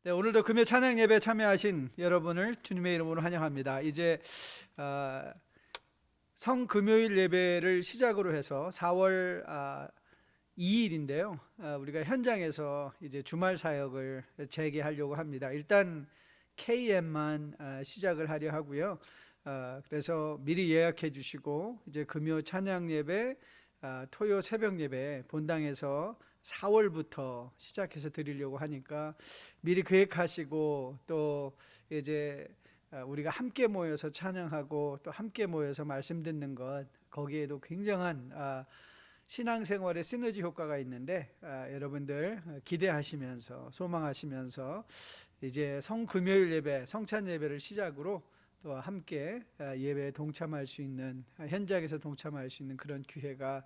네, 오늘도 금요 찬양 예배 참여하신 여러분을 주님의 이름으로 환영합니다. 이제 성금요일 예배를 시작으로 해서 4월 2일인데요. 우리가 현장에서 이제 주말 사역을 재개하려고 합니다. 일단 KM만 시작을 하려 하고요. 그래서 미리 예약해 주시고 이제 금요 찬양 예배, 토요 새벽 예배 본당에서 4월부터 시작해서 드리려고 하니까 미리 계획하시고 또 이제 우리가 함께 모여서 찬양하고 또 함께 모여서 말씀 듣는 것, 거기에도 굉장한 신앙생활의 시너지 효과가 있는데 여러분들 기대하시면서 소망하시면서 이제 성금요일 예배, 성찬 예배를 시작으로 또 함께 예배에 동참할 수 있는, 현장에서 동참할 수 있는 그런 기회가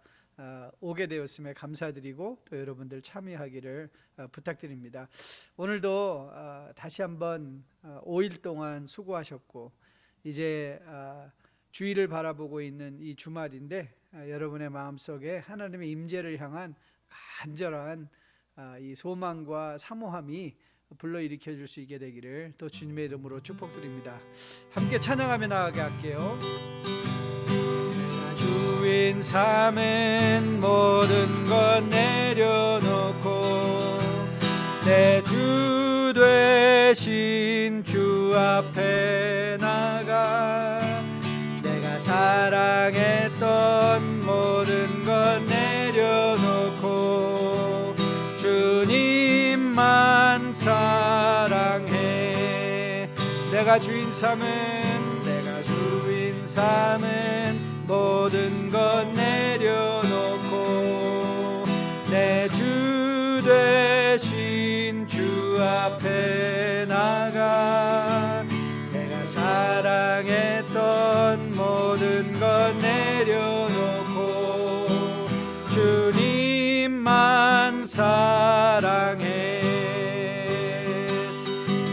오게 되었음에 감사드리고 또 여러분들 참여하기를 부탁드립니다. 오늘도 다시 한번 5일 동안 수고하셨고 이제 주일을 바라보고 있는 이 주말인데 여러분의 마음속에 하나님의 임재를 향한 간절한 이 소망과 사모함이 불러일으켜 줄 수 있게 되기를 또 주님의 이름으로 축복드립니다. 함께 찬양하며 나아가게 할게요. 주인 삼은 모든 것 내려놓고 내 주 되신 주 앞에 나가 내가 사랑했던 모든 것 내려놓고 주님만 사랑해. 내가 주인 삼은 모든 것 내려놓고 내 주 되신 주 앞에 나가 내가 사랑했던 모든 것 내려놓고 주님만 사랑해.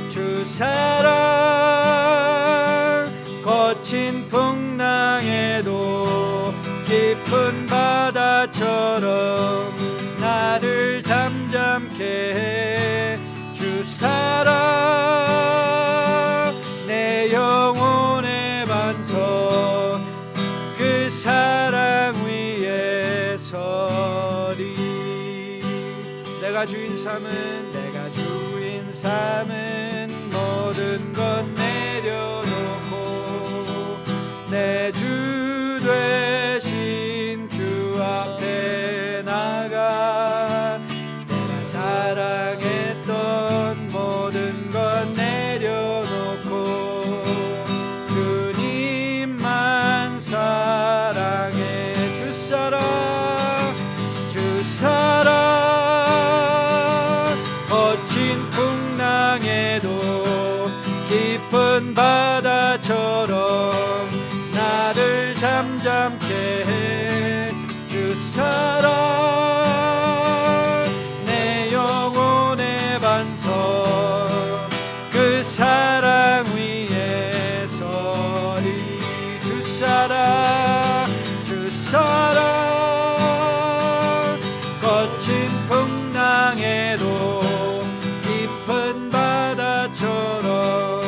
주 사랑 거친 풍랑에도 깊은 바다처럼 나를 잠잠케 해. 주 사랑 내 영혼의 반석 그 사랑 위에 서리. 내가 주인 삼은 모든 것 내려놓고 내 주 되신 주 앞에 나가 내가 사랑했던 모든 것 내려놓고 주님만 사랑해. 주 사랑 거친 풍랑에도 깊은 바다처럼 나를 잠잠케 해. 주 사랑 내 영혼의 반석 그 사랑 위에 서리. 주 사랑 거친 풍랑에도 깊은 바다처럼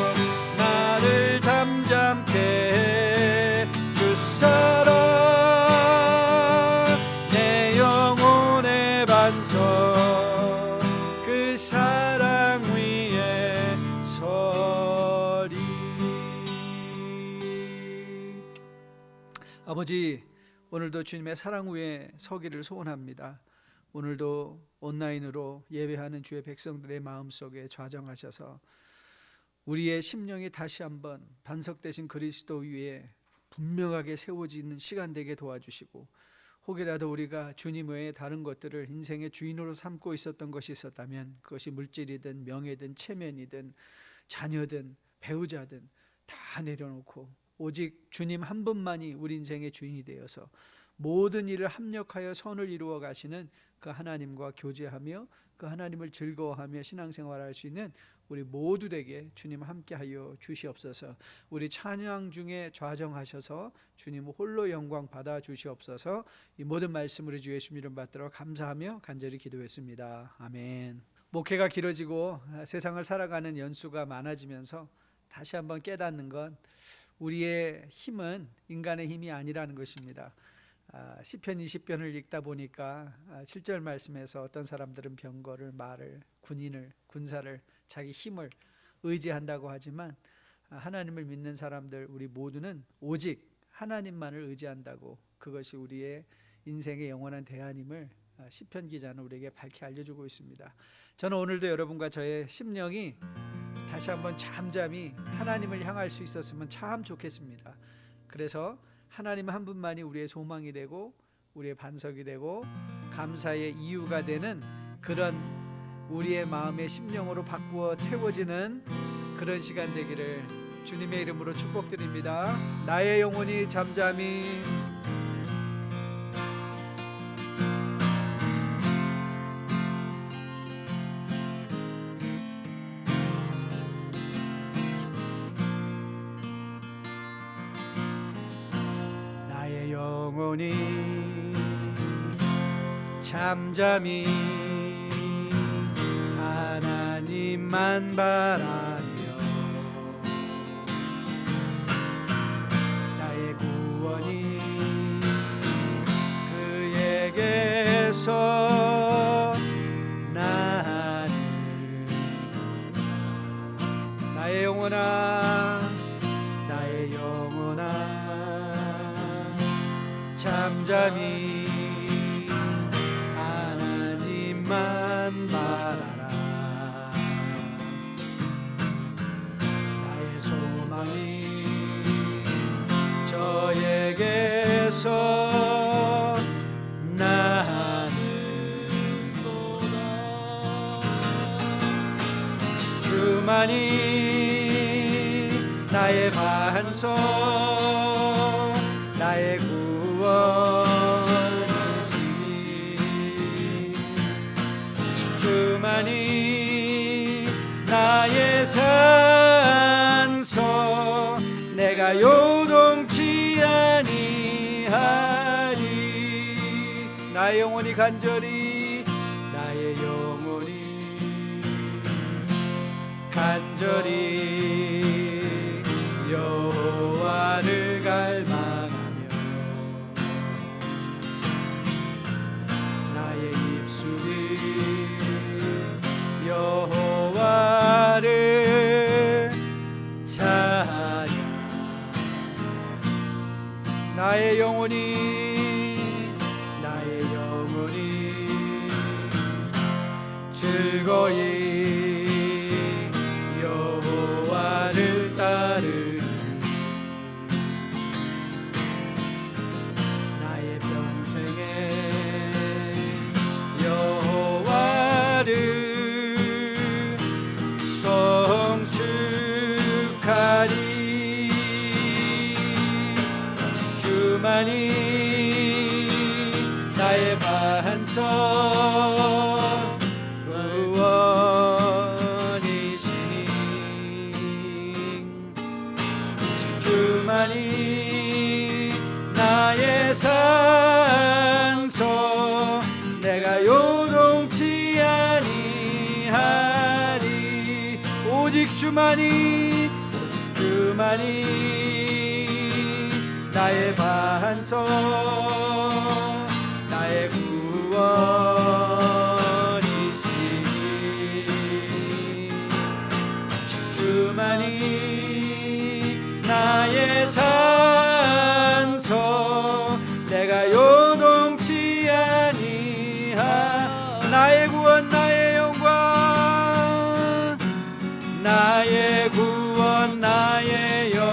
나를 잠잠케 해. 주 사랑 내 영혼의 반석 그 사랑 위에 서리. 아버지, 오늘도 주님의 사랑 위에 서기를 소원합니다. 오늘도 온라인으로 예배하는 주의 백성들의 마음속에 좌정하셔서 우리의 심령이 다시 한번 반석되신 그리스도 위에 분명하게 세워지는 시간 되게 도와주시고, 혹이라도 우리가 주님 외에 다른 것들을 인생의 주인으로 삼고 있었던 것이 있었다면 그것이 물질이든 명예든 체면이든 자녀든 배우자든 다 내려놓고 오직 주님 한 분만이 우리 인생의 주인이 되어서 모든 일을 합력하여 선을 이루어 가시는 그 하나님과 교제하며 그 하나님을 즐거워하며 신앙생활할 수 있는 우리 모두에게 주님 함께하여 주시옵소서. 우리 찬양 중에 좌정하셔서 주님 홀로 영광 받아 주시옵소서. 이 모든 말씀을 주 예수님 이름 받들어 감사하며 간절히 기도했습니다. 아멘. 목회가 길어지고 세상을 살아가는 연수가 많아지면서 다시 한번 깨닫는 건 우리의 힘은 인간의 힘이 아니라는 것입니다. 시편 20편을 읽다 보니까 7절 말씀에서 어떤 사람들은 병거를, 말을, 군인을, 군사를, 자기 힘을 의지한다고 하지만 하나님을 믿는 사람들 우리 모두는 오직 하나님만을 의지한다고, 그것이 우리의 인생의 영원한 대안임을 시편 기자는 우리에게 밝히 알려주고 있습니다. 저는 오늘도 여러분과 저의 심령이 다시 한번 잠잠히 하나님을 향할 수 있었으면 참 좋겠습니다. 그래서 하나님 한 분만이 우리의 소망이 되고 우리의 반석이 되고 감사의 이유가 되는 그런 우리의 마음의 심령으로 바꾸어 채워지는 그런 시간 되기를 주님의 이름으로 축복드립니다. 나의 영혼이 잠잠히 잠잠히 하나님만 바라며 나의 구원이 그에게서 나는 나의 영혼아 잠잠히 하나님만 바라라. 나의 소망이 저에게서 나는도다. 주만이 나의 반석, 나의 구원이시니 주만이 나의 산소, 내가 요동치 아니하리. 나의 영혼이 간절히 여호와를 갈망하며 나의 입술이 여호와를 찬양. 나의 영혼이 즐거이 여호와를 따르리. 나의 평생에 여호와를 송축하리. 주만이 나의 반석, 주만이 나의 산소, 내가 요동치 아니하리. 오직 주만이 나의 반석, 나의 구원이시니 주만이 나의 산소, 내가 요동치 아니하. 나의 구원, 나의 영광, 나의 구원, 나의 영광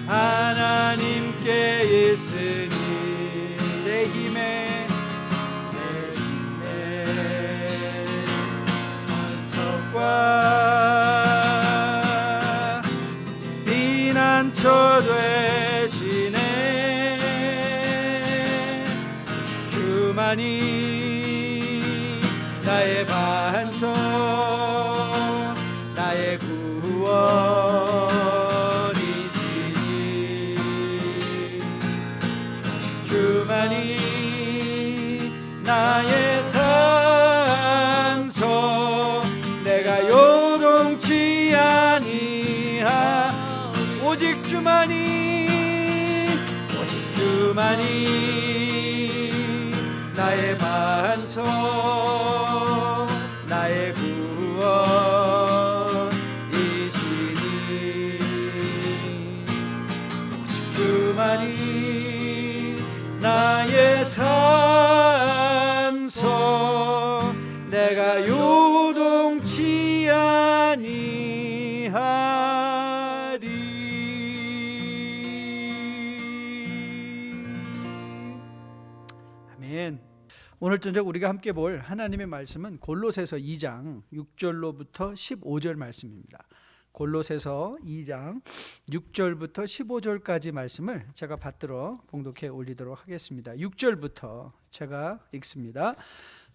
하나님께 있으니 내 힘에 반석과 피난처 되시네. 주만이 나의 반석, 나의 구원이시니 주만이 나 오직 주만이 나의 반석, 나의 구원이시니 오직 주만이 나의 산소, 내가 요동치 아니하리. 아멘. 오늘 저녁 우리가 함께 볼 하나님의 말씀은 골로새서 2장 6절로부터 15절 말씀입니다. 골로새서 2장 6절부터 15절까지 말씀을 제가 받들어 봉독해 올리도록 하겠습니다. 6절부터 제가 읽습니다.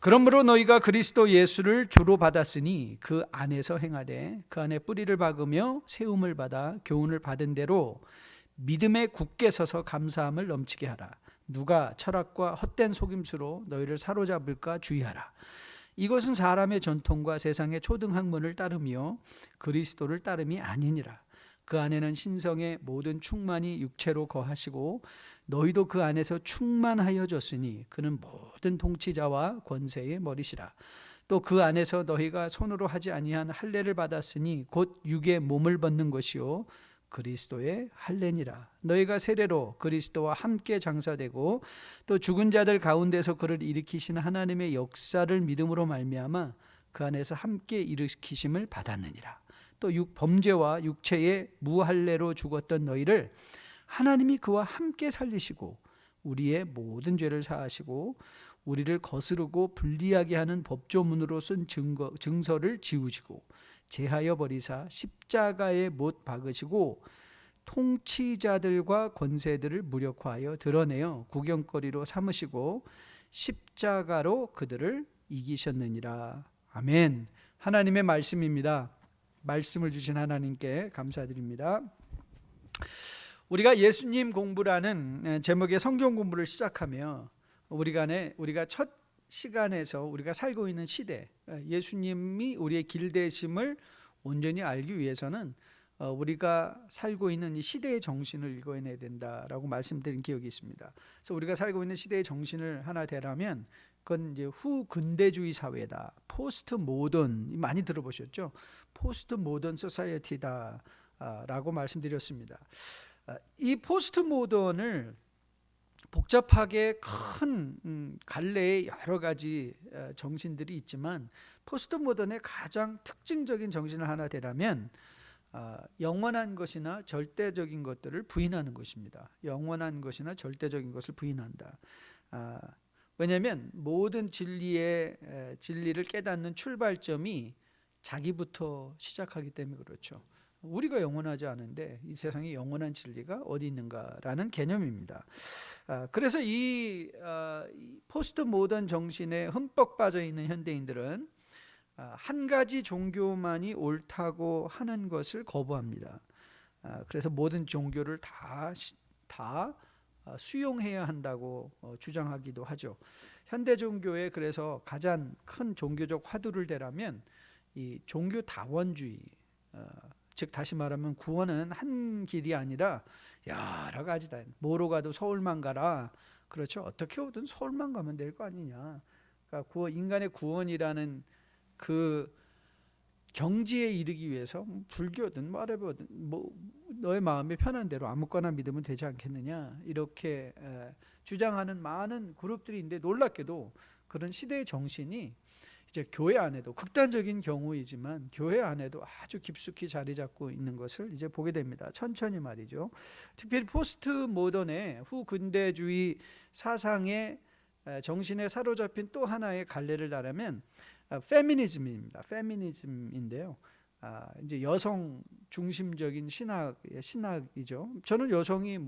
그러므로 너희가 그리스도 예수를 주로 받았으니 그 안에서 행하되 그 안에 뿌리를 박으며 세움을 받아 교훈을 받은 대로 믿음에 굳게 서서 감사함을 넘치게 하라. 누가 철학과 헛된 속임수로 너희를 사로잡을까 주의하라. 이것은 사람의 전통과 세상의 초등학문을 따르며 그리스도를 따름이 아니니라. 그 안에는 신성의 모든 충만이 육체로 거하시고 너희도 그 안에서 충만하여졌으니 그는 모든 통치자와 권세의 머리시라. 또 그 안에서 너희가 손으로 하지 아니한 할례를 받았으니 곧 육의 몸을 벗는 것이요 그리스도의 할례니라. 너희가 세례로 그리스도와 함께 장사되고 또 죽은 자들 가운데서 그를 일으키신 하나님의 역사를 믿음으로 말미암아 그 안에서 함께 일으키심을 받았느니라. 또 범죄와 육체의 무할례로 죽었던 너희를 하나님이 그와 함께 살리시고 우리의 모든 죄를 사하시고 우리를 거스르고 불리하게 하는 법조문으로 쓴 증서를 지우시고 제하여 버리사 십자가에 못 박으시고 통치자들과 권세들을 무력화하여 드러내어 구경거리로 삼으시고 십자가로 그들을 이기셨느니라. 아멘. 하나님의 말씀입니다. 말씀을 주신 하나님께 감사드립니다. 우리가 예수님 공부라는 제목의 성경 공부를 시작하며 우리가 첫 시간에서 우리가 살고 있는 시대, 예수님이 우리의 길 되심을 온전히 알기 위해서는 우리가 살고 있는 이 시대의 정신을 읽어내야 된다라고 말씀드린 기억이 있습니다. 그래서 우리가 살고 있는 시대의 정신을 하나 대라면 그건 이제 후근대주의 사회다. 포스트 모던, 많이 들어보셨죠? 포스트 모던 소사이어티다라고 말씀드렸습니다. 이 포스트 모던을 복잡하게 큰 갈래의 여러 가지 정신들이 있지만 포스트 모던의 가장 특징적인 정신을 하나 대라면 영원한 것이나 절대적인 것들을 부인하는 것입니다. 영원한 것이나 절대적인 것을 부인한다. 왜냐하면 모든 진리를 깨닫는 출발점이 자기부터 시작하기 때문에 그렇죠. 우리가 영원하지 않은데 이 세상에 영원한 진리가 어디 있는가라는 개념입니다. 그래서 이 포스트 모던 정신에 흠뻑 빠져 있는 현대인들은 한 가지 종교만이 옳다고 하는 것을 거부합니다. 그래서 모든 종교를 다 수용해야 한다고 주장하기도 하죠. 현대 종교의 그래서 가장 큰 종교적 화두를 대라면 이 종교 다원주의, 즉 다시 말하면 구원은 한 길이 아니라 여러 가지다. 뭐로 가도 서울만 가라. 그렇죠. 어떻게 오든 서울만 가면 될 거 아니냐. 그러니까 인간의 구원이라는 그 경지에 이르기 위해서 불교든 whatever든 너의 마음이 편한 대로 아무거나 믿으면 되지 않겠느냐 이렇게 주장하는 많은 그룹들이 있는데 놀랍게도 그런 시대의 정신이 이제 교회 안에도 극단적인 경우이지만 교회 안에도 아주 깊숙이 자리 잡고 있는 것을 이제 보게 됩니다. 천천히 말이죠. 특별히 포스트 모던의 후근대주의 사상의 정신에 사로잡힌 또 하나의 갈래를 달하면 페미니즘입니다. 페미니즘인데요. 이제 여성 중심적인 신학이죠. 저는 여성이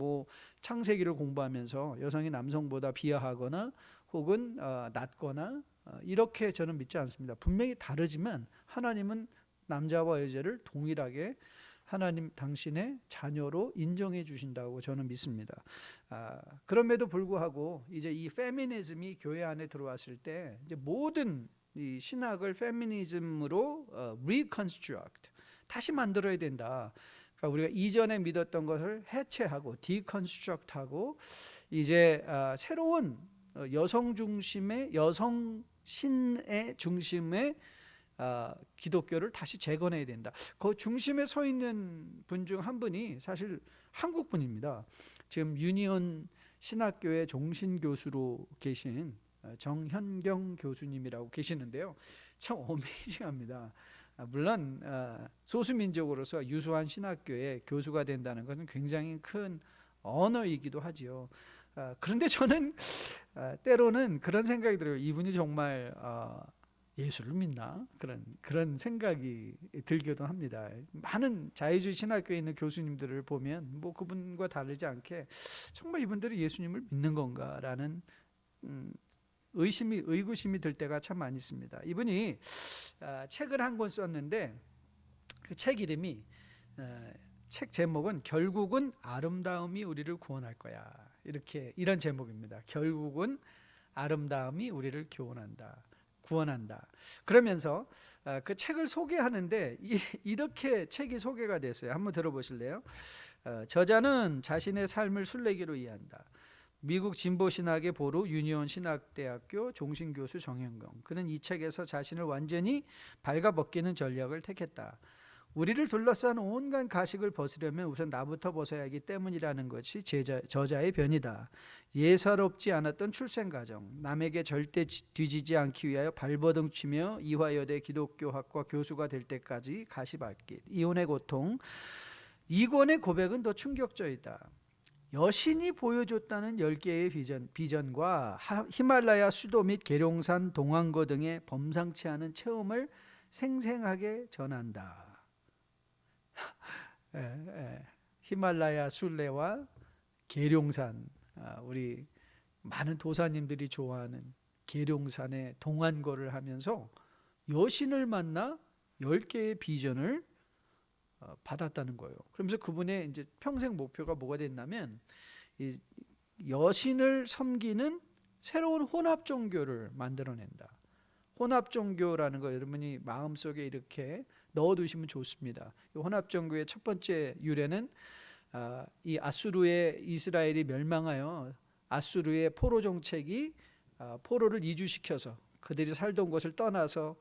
창세기를 공부하면서 여성이 남성보다 비하하거나 혹은 낮거나 이렇게 저는 믿지 않습니다. 분명히 다르지만 하나님은 남자와 여자를 동일하게 하나님 당신의 자녀로 인정해 주신다고 저는 믿습니다. 그럼에도 불구하고 이제 이 페미니즘이 교회 안에 들어왔을 때 이제 모든 이 신학을 페미니즘으로 reconstruct 다시 만들어야 된다. 그러니까 우리가 이전에 믿었던 것을 해체하고 디컨스트럭트하고 이제 새로운 여성 중심의 여성 신의 중심의 기독교를 다시 재건해야 된다. 그 중심에 서 있는 분 중 한 분이 사실 한국 분입니다. 지금 유니온 신학교의 종신 교수로 계신 정현경 교수님이라고 계시는데요. 참 어메이징합니다. 물론 소수민족으로서 유수한 신학교의 교수가 된다는 것은 굉장히 큰 언어이기도 하지요. 그런데 저는 때로는 그런 생각이 들어요. 이분이 정말 예수를 믿나? 그런 생각이 들기도 합니다. 많은 자유주의 신학교에 있는 교수님들을 보면 뭐 그분과 다르지 않게 정말 이분들이 예수님을 믿는 건가라는 의구심이 들 때가 참 많이 있습니다. 이분이 책을 한 권 썼는데 그 책 이름이 책 제목은 결국은 아름다움이 우리를 구원할 거야. 이런 제목입니다. 결국은 아름다움이 우리를 구원한다. 그러면서 그 책을 소개하는데 이렇게 책이 소개가 됐어요. 한번 들어보실래요? 저자는 자신의 삶을 순례기로 이해한다. 미국 진보신학의 보루 유니온 신학대학교 종신교수 정현경. 그는 이 책에서 자신을 완전히 발가벗기는 전략을 택했다. 우리를 둘러싼 온갖 가식을 벗으려면 우선 나부터 벗어야 하기 때문이라는 것이 저자의 변이다. 예사롭지 않았던 출생과정, 남에게 절대 뒤지지 않기 위하여 발버둥치며 이화여대 기독교학과 교수가 될 때까지 가시밭길, 이혼의 고통. 이 권의 고백은 더 충격적이다. 여신이 보여줬다는 10개의 비전과 히말라야 수도 및 계룡산 동황거 등의 범상치 않은 체험을 생생하게 전한다. 히말라야 순례와 계룡산, 우리 많은 도사님들이 좋아하는 계룡산의 동안거를 하면서 여신을 만나 10개의 비전을 받았다는 거예요. 그러면서 그분의 이제 평생 목표가 뭐가 됐냐면 이 여신을 섬기는 새로운 혼합 종교를 만들어낸다. 혼합 종교라는 거 여러분이 마음속에 이렇게 넣어두시면 좋습니다. 이 혼합 종교의 첫 번째 유래는 이 아수르의 이스라엘이 멸망하여 아수르의 포로 정책이 포로를 이주시켜서 그들이 살던 곳을 떠나서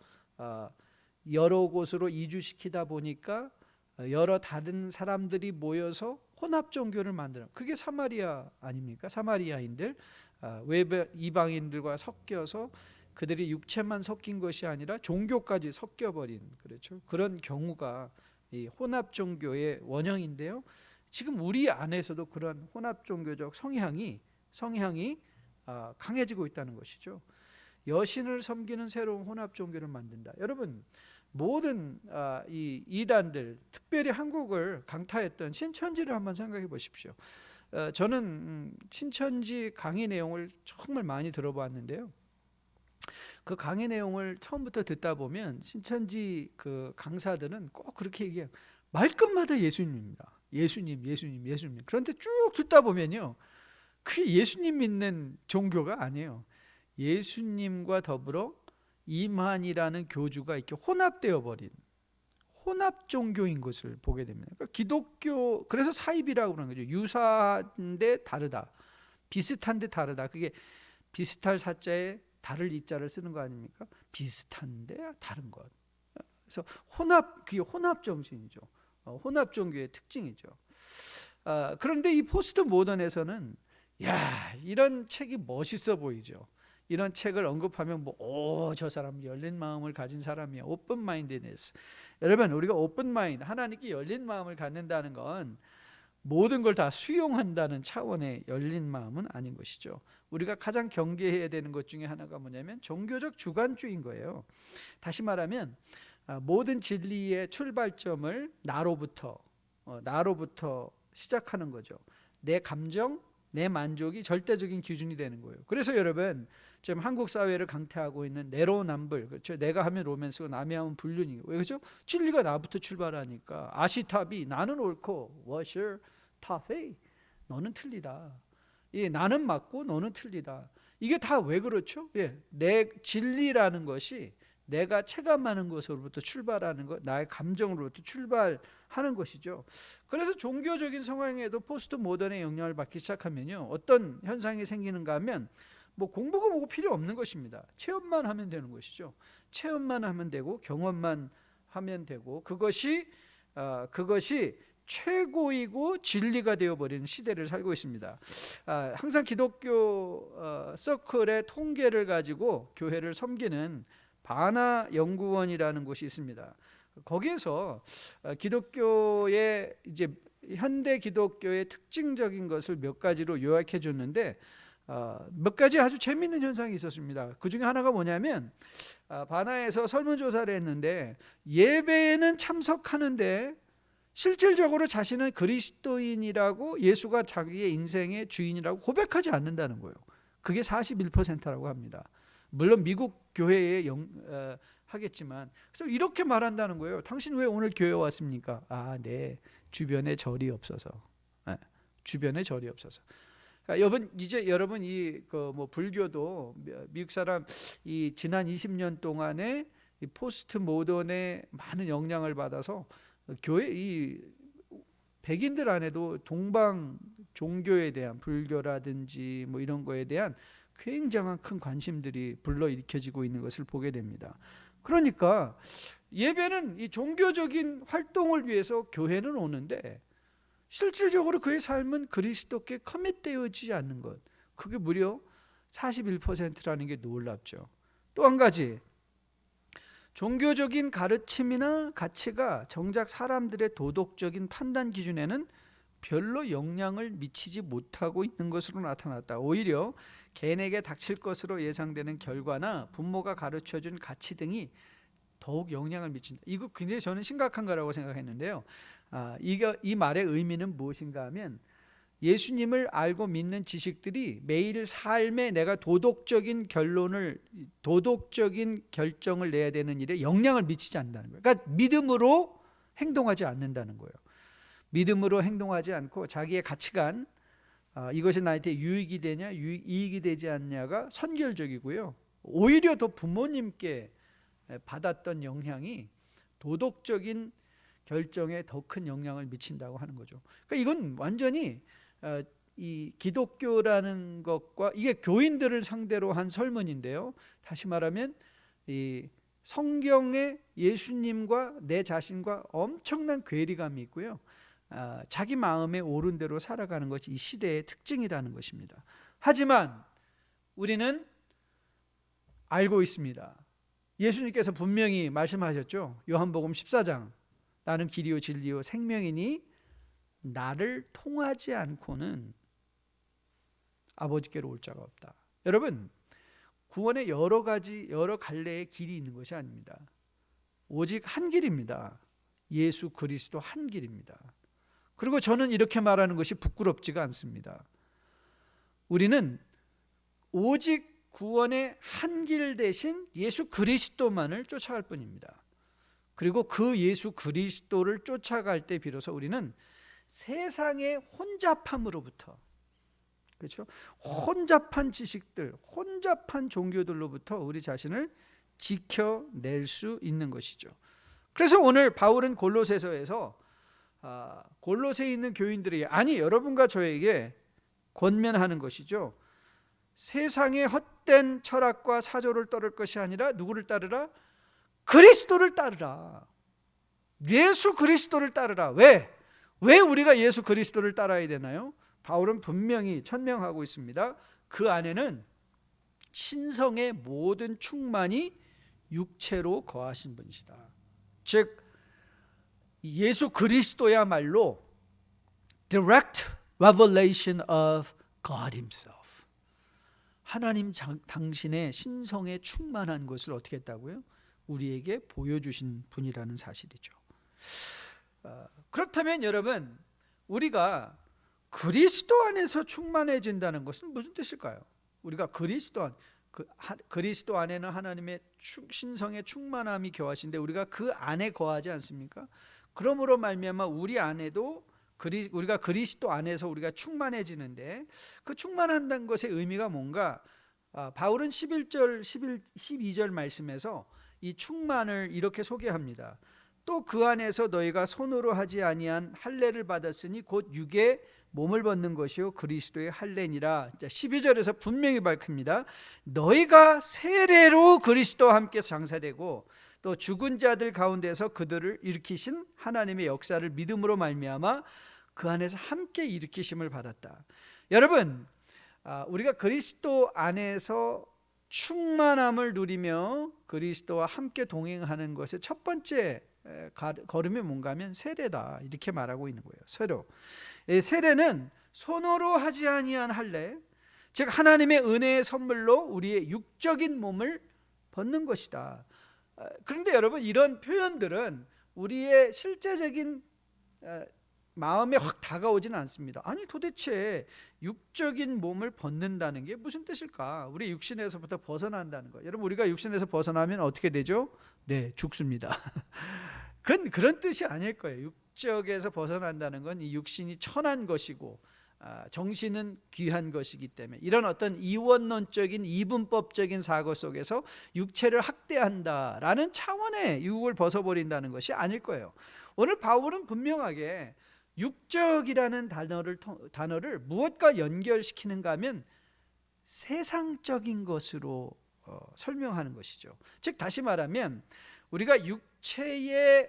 여러 곳으로 이주시키다 보니까 여러 다른 사람들이 모여서 혼합 종교를 만드는, 그게 사마리아 아닙니까? 사마리아인들, 이방인들과 섞여서 그들이 육체만 섞인 것이 아니라 종교까지 섞여버린, 그렇죠? 그런 경우가 이 혼합 종교의 원형인데요. 지금 우리 안에서도 그런 혼합 종교적 성향이 강해지고 있다는 것이죠. 여신을 섬기는 새로운 혼합 종교를 만든다. 여러분, 모든 이 이단들, 특별히 한국을 강타했던 신천지를 한번 생각해 보십시오. 저는 신천지 강의 내용을 정말 많이 들어봤는데요. 그 강의 내용을 처음부터 듣다 보면 신천지 그 강사들은 꼭 그렇게 얘기해요. 말끝마다 예수님입니다. 예수님. 그런데 쭉 듣다 보면요, 그게 예수님 믿는 종교가 아니에요. 예수님과 더불어 이만이라는 교주가 이렇게 혼합되어 버린 혼합 종교인 것을 보게 됩니다. 그러니까 기독교, 그래서 사입이라고 그러는 거죠. 유사한데 다르다, 비슷한데 다르다. 그게 비슷할 사자에 다를 이자를 쓰는 거 아닙니까? 비슷한데 다른 것. 그래서 그게 혼합 정신이죠. 혼합 종교의 특징이죠. 그런데 이 포스트 모던에서는 이런 책이 멋있어 보이죠. 이런 책을 언급하면 저 사람 열린 마음을 가진 사람이야. 오픈 마인드니스. 여러분, 우리가 오픈 마인드, 하나님께 열린 마음을 갖는다는 건 모든 걸 다 수용한다는 차원의 열린 마음은 아닌 것이죠. 우리가 가장 경계해야 되는 것 중에 하나가 뭐냐면 종교적 주관주의인 거예요. 다시 말하면 모든 진리의 출발점을 나로부터 시작하는 거죠. 내 감정, 내 만족이 절대적인 기준이 되는 거예요. 그래서 여러분, 지금 한국 사회를 강타하고 있는 내로남불, 그렇죠? 내가 하면 로맨스고 남이 하면 불륜이고, 왜 그렇죠? 진리가 나부터 출발하니까 아시탑이 나는 옳고 워셔 타페이, 너는 틀리다. 나는 맞고 너는 틀리다. 이게 다 왜 그렇죠? 내 진리라는 것이 내가 체감하는 것으로부터 출발하는 것, 나의 감정으로부터 출발하는 것이죠. 그래서 종교적인 상황에도 포스트 모던의 영향을 받기 시작하면요, 어떤 현상이 생기는가 하면 뭐 공부가 뭐고 필요 없는 것입니다. 체험만 하면 되는 것이죠. 체험만 하면 되고 경험만 하면 되고 그것이 최고이고 진리가 되어버리는 시대를 살고 있습니다. 항상 기독교 서클의 통계를 가지고 교회를 섬기는 바나 연구원이라는 곳이 있습니다. 거기에서 기독교의 이제 현대 기독교의 특징적인 것을 몇 가지로 요약해 줬는데 몇 가지 아주 재미있는 현상이 있었습니다. 그 중에 하나가 뭐냐면 바나에서 설문조사를 했는데 예배에는 참석하는데 실질적으로 자신은 그리스도인이라고 예수가 자기의 인생의 주인이라고 고백하지 않는다는 거예요. 그게 41%라고 합니다. 물론 미국 교회에 하겠지만 그래서 이렇게 말한다는 거예요. 당신 왜 오늘 교회 왔습니까? 네, 주변에 절이 없어서. 주변에 절이 없어서. 여러분 이 불교도 미국 사람 이 지난 20년 동안에 이 포스트 모던의 많은 영향을 받아서 교회 이 백인들 안에도 동방 종교에 대한 불교라든지 뭐 이런 거에 대한 굉장한 큰 관심들이 불러일으켜지고 있는 것을 보게 됩니다. 그러니까 예배는 이 종교적인 활동을 위해서 교회는 오는데 실질적으로 그의 삶은 그리스도께 커밋되어지지 않는 것, 그게 무려 41%라는 게 놀랍죠. 또 한 가지, 종교적인 가르침이나 가치가 정작 사람들의 도덕적인 판단 기준에는 별로 영향을 미치지 못하고 있는 것으로 나타났다. 오히려 개인에게 닥칠 것으로 예상되는 결과나 부모가 가르쳐준 가치 등이 더욱 영향을 미친다. 이거 굉장히 저는 심각한 거라고 생각했는데요. 이 말의 의미는 무엇인가 하면 예수님을 알고 믿는 지식들이 매일 삶에 내가 도덕적인 결정을 내야 되는 일에 영향을 미치지 않는다는 거예요. 그러니까 믿음으로 행동하지 않는다는 거예요. 믿음으로 행동하지 않고 자기의 가치관, 이것이 나한테 유익이 되냐 이익이 되지 않냐가 선결적이고요. 오히려 더 부모님께 받았던 영향이 도덕적인 결정에 더 큰 영향을 미친다고 하는 거죠. 그러니까 이건 완전히 이 기독교라는 것과 이게 교인들을 상대로 한 설문인데요. 다시 말하면 이 성경에 예수님과 내 자신과 엄청난 괴리감이 있고요. 자기 마음에 옳은 대로 살아가는 것이 이 시대의 특징이라는 것입니다. 하지만 우리는 알고 있습니다. 예수님께서 분명히 말씀하셨죠. 요한복음 14장 나는 길이요 진리요 생명이니 나를 통하지 않고는 아버지께로 올 자가 없다. 여러분, 구원에 여러 갈래의 길이 있는 것이 아닙니다. 오직 한 길입니다. 예수 그리스도 한 길입니다. 그리고 저는 이렇게 말하는 것이 부끄럽지가 않습니다. 우리는 오직 구원의 한 길 대신 예수 그리스도만을 쫓아갈 뿐입니다. 그리고 그 예수 그리스도를 쫓아갈 때 비로소 우리는 세상의 혼잡함으로부터, 그렇죠? 혼잡한 지식들, 혼잡한 종교들로부터 우리 자신을 지켜낼 수 있는 것이죠. 그래서 오늘 바울은 골로새서에서 골로새에 있는 교인들에게, 아니 여러분과 저에게 권면하는 것이죠. 세상의 헛된 철학과 사조를 따를 것이 아니라 누구를 따르라? 그리스도를 따르라. 예수 그리스도를 따르라. 왜 우리가 예수 그리스도를 따라야 되나요? 바울은 분명히 천명하고 있습니다. 그 안에는 신성의 모든 충만이 육체로 거하신 분이시다. 즉 예수 그리스도야말로 direct revelation of God himself. 하나님 당신의 신성에 충만한 것을 어떻게 했다고요? 우리에게 보여주신 분이라는 사실이죠. 그렇다면 여러분, 우리가 그리스도 안에서 충만해진다는 것은 무슨 뜻일까요? 우리가 그리스도 안에는 하나님의 신성의 충만함이 거하신데 우리가 그 안에 거하지 않습니까? 그러므로 말미암아 우리 안에도 우리가 그리스도 안에서 우리가 충만해지는데 그 충만한다는 것의 의미가 뭔가? 바울은 11절 12절 말씀에서 이 충만을 이렇게 소개합니다. 또 그 안에서 너희가 손으로 하지 아니한 할례를 받았으니 곧 육의 몸을 벗는 것이요 그리스도의 할례니라. 12절에서 분명히 밝힙니다. 너희가 세례로 그리스도와 함께 장사되고 또 죽은 자들 가운데서 그들을 일으키신 하나님의 역사를 믿음으로 말미암아 그 안에서 함께 일으키심을 받았다. 여러분, 우리가 그리스도 안에서 충만함을 누리며 그리스도와 함께 동행하는 것의 첫 번째 걸음이 뭔가 하면 세례다, 이렇게 말하고 있는 거예요. 세례. 세례는 손으로 하지 아니한 할례, 즉 하나님의 은혜의 선물로 우리의 육적인 몸을 벗는 것이다. 그런데 여러분, 이런 표현들은 우리의 실제적인 마음에 확 다가오지는 않습니다. 아니, 도대체 육적인 몸을 벗는다는 게 무슨 뜻일까? 우리 육신에서부터 벗어난다는 거. 여러분, 우리가 육신에서 벗어나면 어떻게 되죠? 네, 죽습니다. 그런 뜻이 아닐 거예요. 육적에서 벗어난다는 건 이 육신이 천한 것이고 정신은 귀한 것이기 때문에 이런 어떤 이원론적인 이분법적인 사고 속에서 육체를 학대한다라는 차원의 유혹을 벗어버린다는 것이 아닐 거예요. 오늘 바울은 분명하게 육적이라는 단어를 무엇과 연결시키는가 하면 세상적인 것으로 설명하는 것이죠. 즉 다시 말하면 우리가 육체의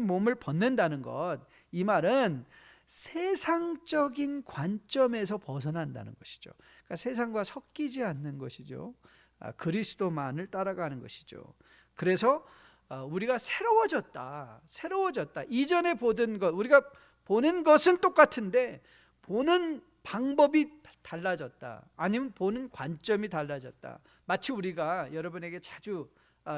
몸을 벗는다는 것, 이 말은 세상적인 관점에서 벗어난다는 것이죠. 그러니까 세상과 섞이지 않는 것이죠. 그리스도만을 따라가는 것이죠. 그래서 우리가 새로워졌다. 이전에 보던 것, 우리가 보는 것은 똑같은데 보는 방법이 달라졌다. 아니면 보는 관점이 달라졌다. 마치 우리가 여러분에게 자주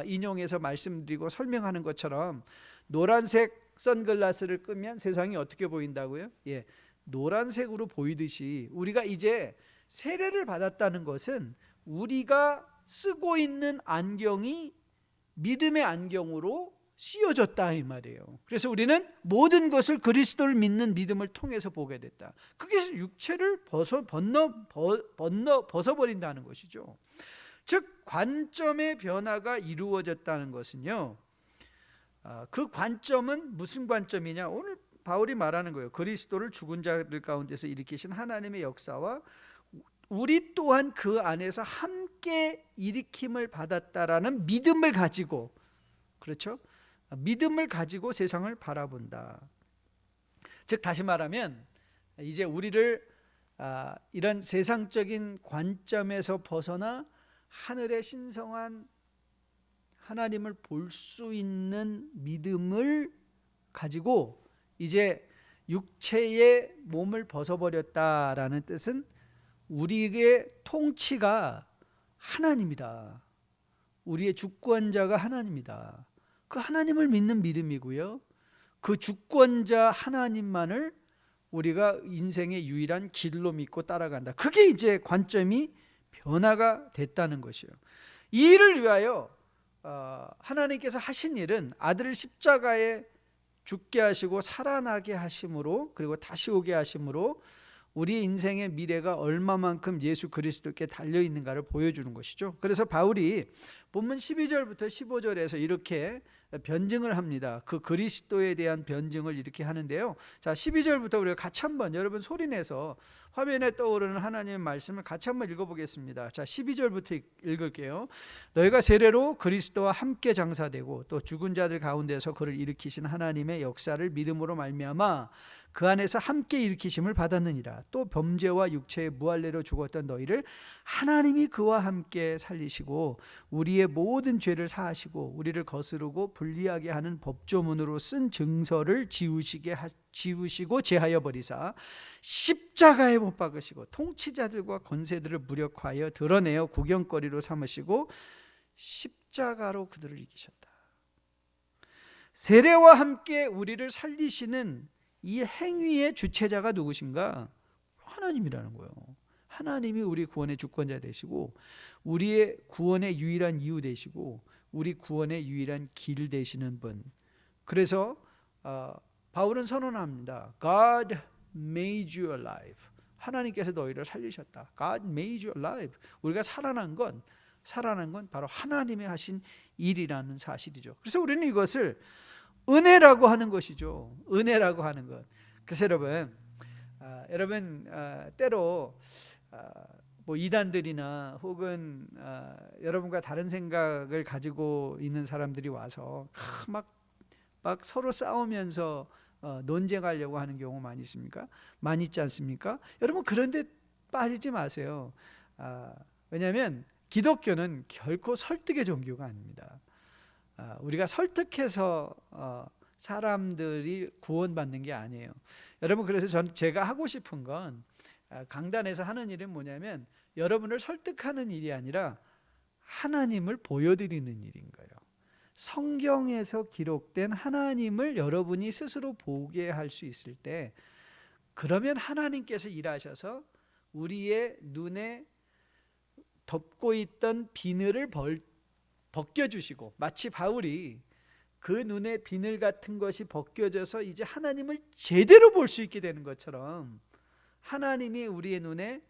인용해서 말씀드리고 설명하는 것처럼 노란색 선글라스를 끄면 세상이 어떻게 보인다고요? 예, 노란색으로 보이듯이 우리가 이제 세례를 받았다는 것은 우리가 쓰고 있는 안경이 믿음의 안경으로 씌워졌다, 이 말이에요. 그래서 우리는 모든 것을 그리스도를 믿는 믿음을 통해서 보게 됐다. 그게 육체를 벗어버린다는 것이죠. 즉 관점의 변화가 이루어졌다는 것은요, 그 관점은 무슨 관점이냐? 오늘 바울이 말하는 거예요. 그리스도를 죽은 자들 가운데서 일으키신 하나님의 역사와 우리 또한 그 안에서 함께 일으킴을 받았다라는 믿음을 가지고, 그렇죠? 믿음을 가지고 세상을 바라본다. 즉 다시 말하면 이제 우리를 이런 세상적인 관점에서 벗어나 하늘의 신성한 하나님을 볼 수 있는 믿음을 가지고 이제 육체의 몸을 벗어버렸다라는 뜻은 우리의 통치가 하나님이다. 우리의 주권자가 하나님이다. 그 하나님을 믿는 믿음이고요. 그 주권자 하나님만을 우리가 인생의 유일한 길로 믿고 따라간다. 그게 이제 관점이 변화가 됐다는 것이에요. 이 일을 위하여 하나님께서 하신 일은 아들을 십자가에 죽게 하시고 살아나게 하심으로, 그리고 다시 오게 하심으로 우리 인생의 미래가 얼마만큼 예수 그리스도께 달려있는가를 보여주는 것이죠. 그래서 바울이 본문 12절부터 15절에서 이렇게 변증을 합니다. 그 그리스도에 대한 변증을 이렇게 하는데요. 자, 12절부터 우리가 같이 한번 여러분 소리내서 화면에 떠오르는 하나님의 말씀을 같이 한번 읽어보겠습니다. 자, 12절부터 읽을게요. 너희가 세례로 그리스도와 함께 장사되고 또 죽은 자들 가운데서 그를 일으키신 하나님의 역사를 믿음으로 말미암아 그 안에서 함께 일으키심을 받았느니라. 또 범죄와 육체의 무할례로 죽었던 너희를 하나님이 그와 함께 살리시고 우리의 모든 죄를 사하시고 우리를 거스르고 불리하게 하는 법조문으로 쓴 증서를 지우시고 제하여 버리사 십자가에 못 박으시고 통치자들과 권세들을 무력하여 드러내어 구경거리로 삼으시고 십자가로 그들을 이기셨다. 세례와 함께 우리를 살리시는 이 행위의 주체자가 누구신가? 하나님이라는 거예요. 하나님이 우리 구원의 주권자 되시고 우리의 구원의 유일한 이유 되시고 우리 구원의 유일한 길 되시는 분. 그래서 바울은 선언합니다. God made you alive. 하나님께서 너희를 살리셨다. God made you alive. 우리가 살아난 건 살아나는 건 바로 하나님이 하신 일이라는 사실이죠. 그래서 우리는 이것을 은혜라고 하는 것이죠. 은혜라고 하는 것. 그래서 여러분 때로 뭐 이단들이나 혹은 여러분과 다른 생각을 가지고 있는 사람들이 와서 막 서로 싸우면서 논쟁하려고 하는 경우 많이 있습니까? 많이 있지 않습니까? 여러분 그런데 빠지지 마세요. 왜냐하면 기독교는 결코 설득의 종교가 아닙니다. 우리가 설득해서 사람들이 구원받는 게 아니에요. 여러분 그래서 제가 하고 싶은 건 강단에서 하는 일은 뭐냐면 여러분을 설득하는 일이 아니라 하나님을 보여드리는 일인 거예요. 성경에서 기록된 하나님을 여러분이 스스로 보게 할 수 있을 때 그러면 하나님께서 일하셔서 우리의 눈에 덮고 있던 비늘을 벗겨주시고 마치 바울이 그 눈의 비늘 같은 것이 벗겨져서 이제 하나님을 제대로 볼 수 있게 되는 것처럼 하나님이 우리의 눈에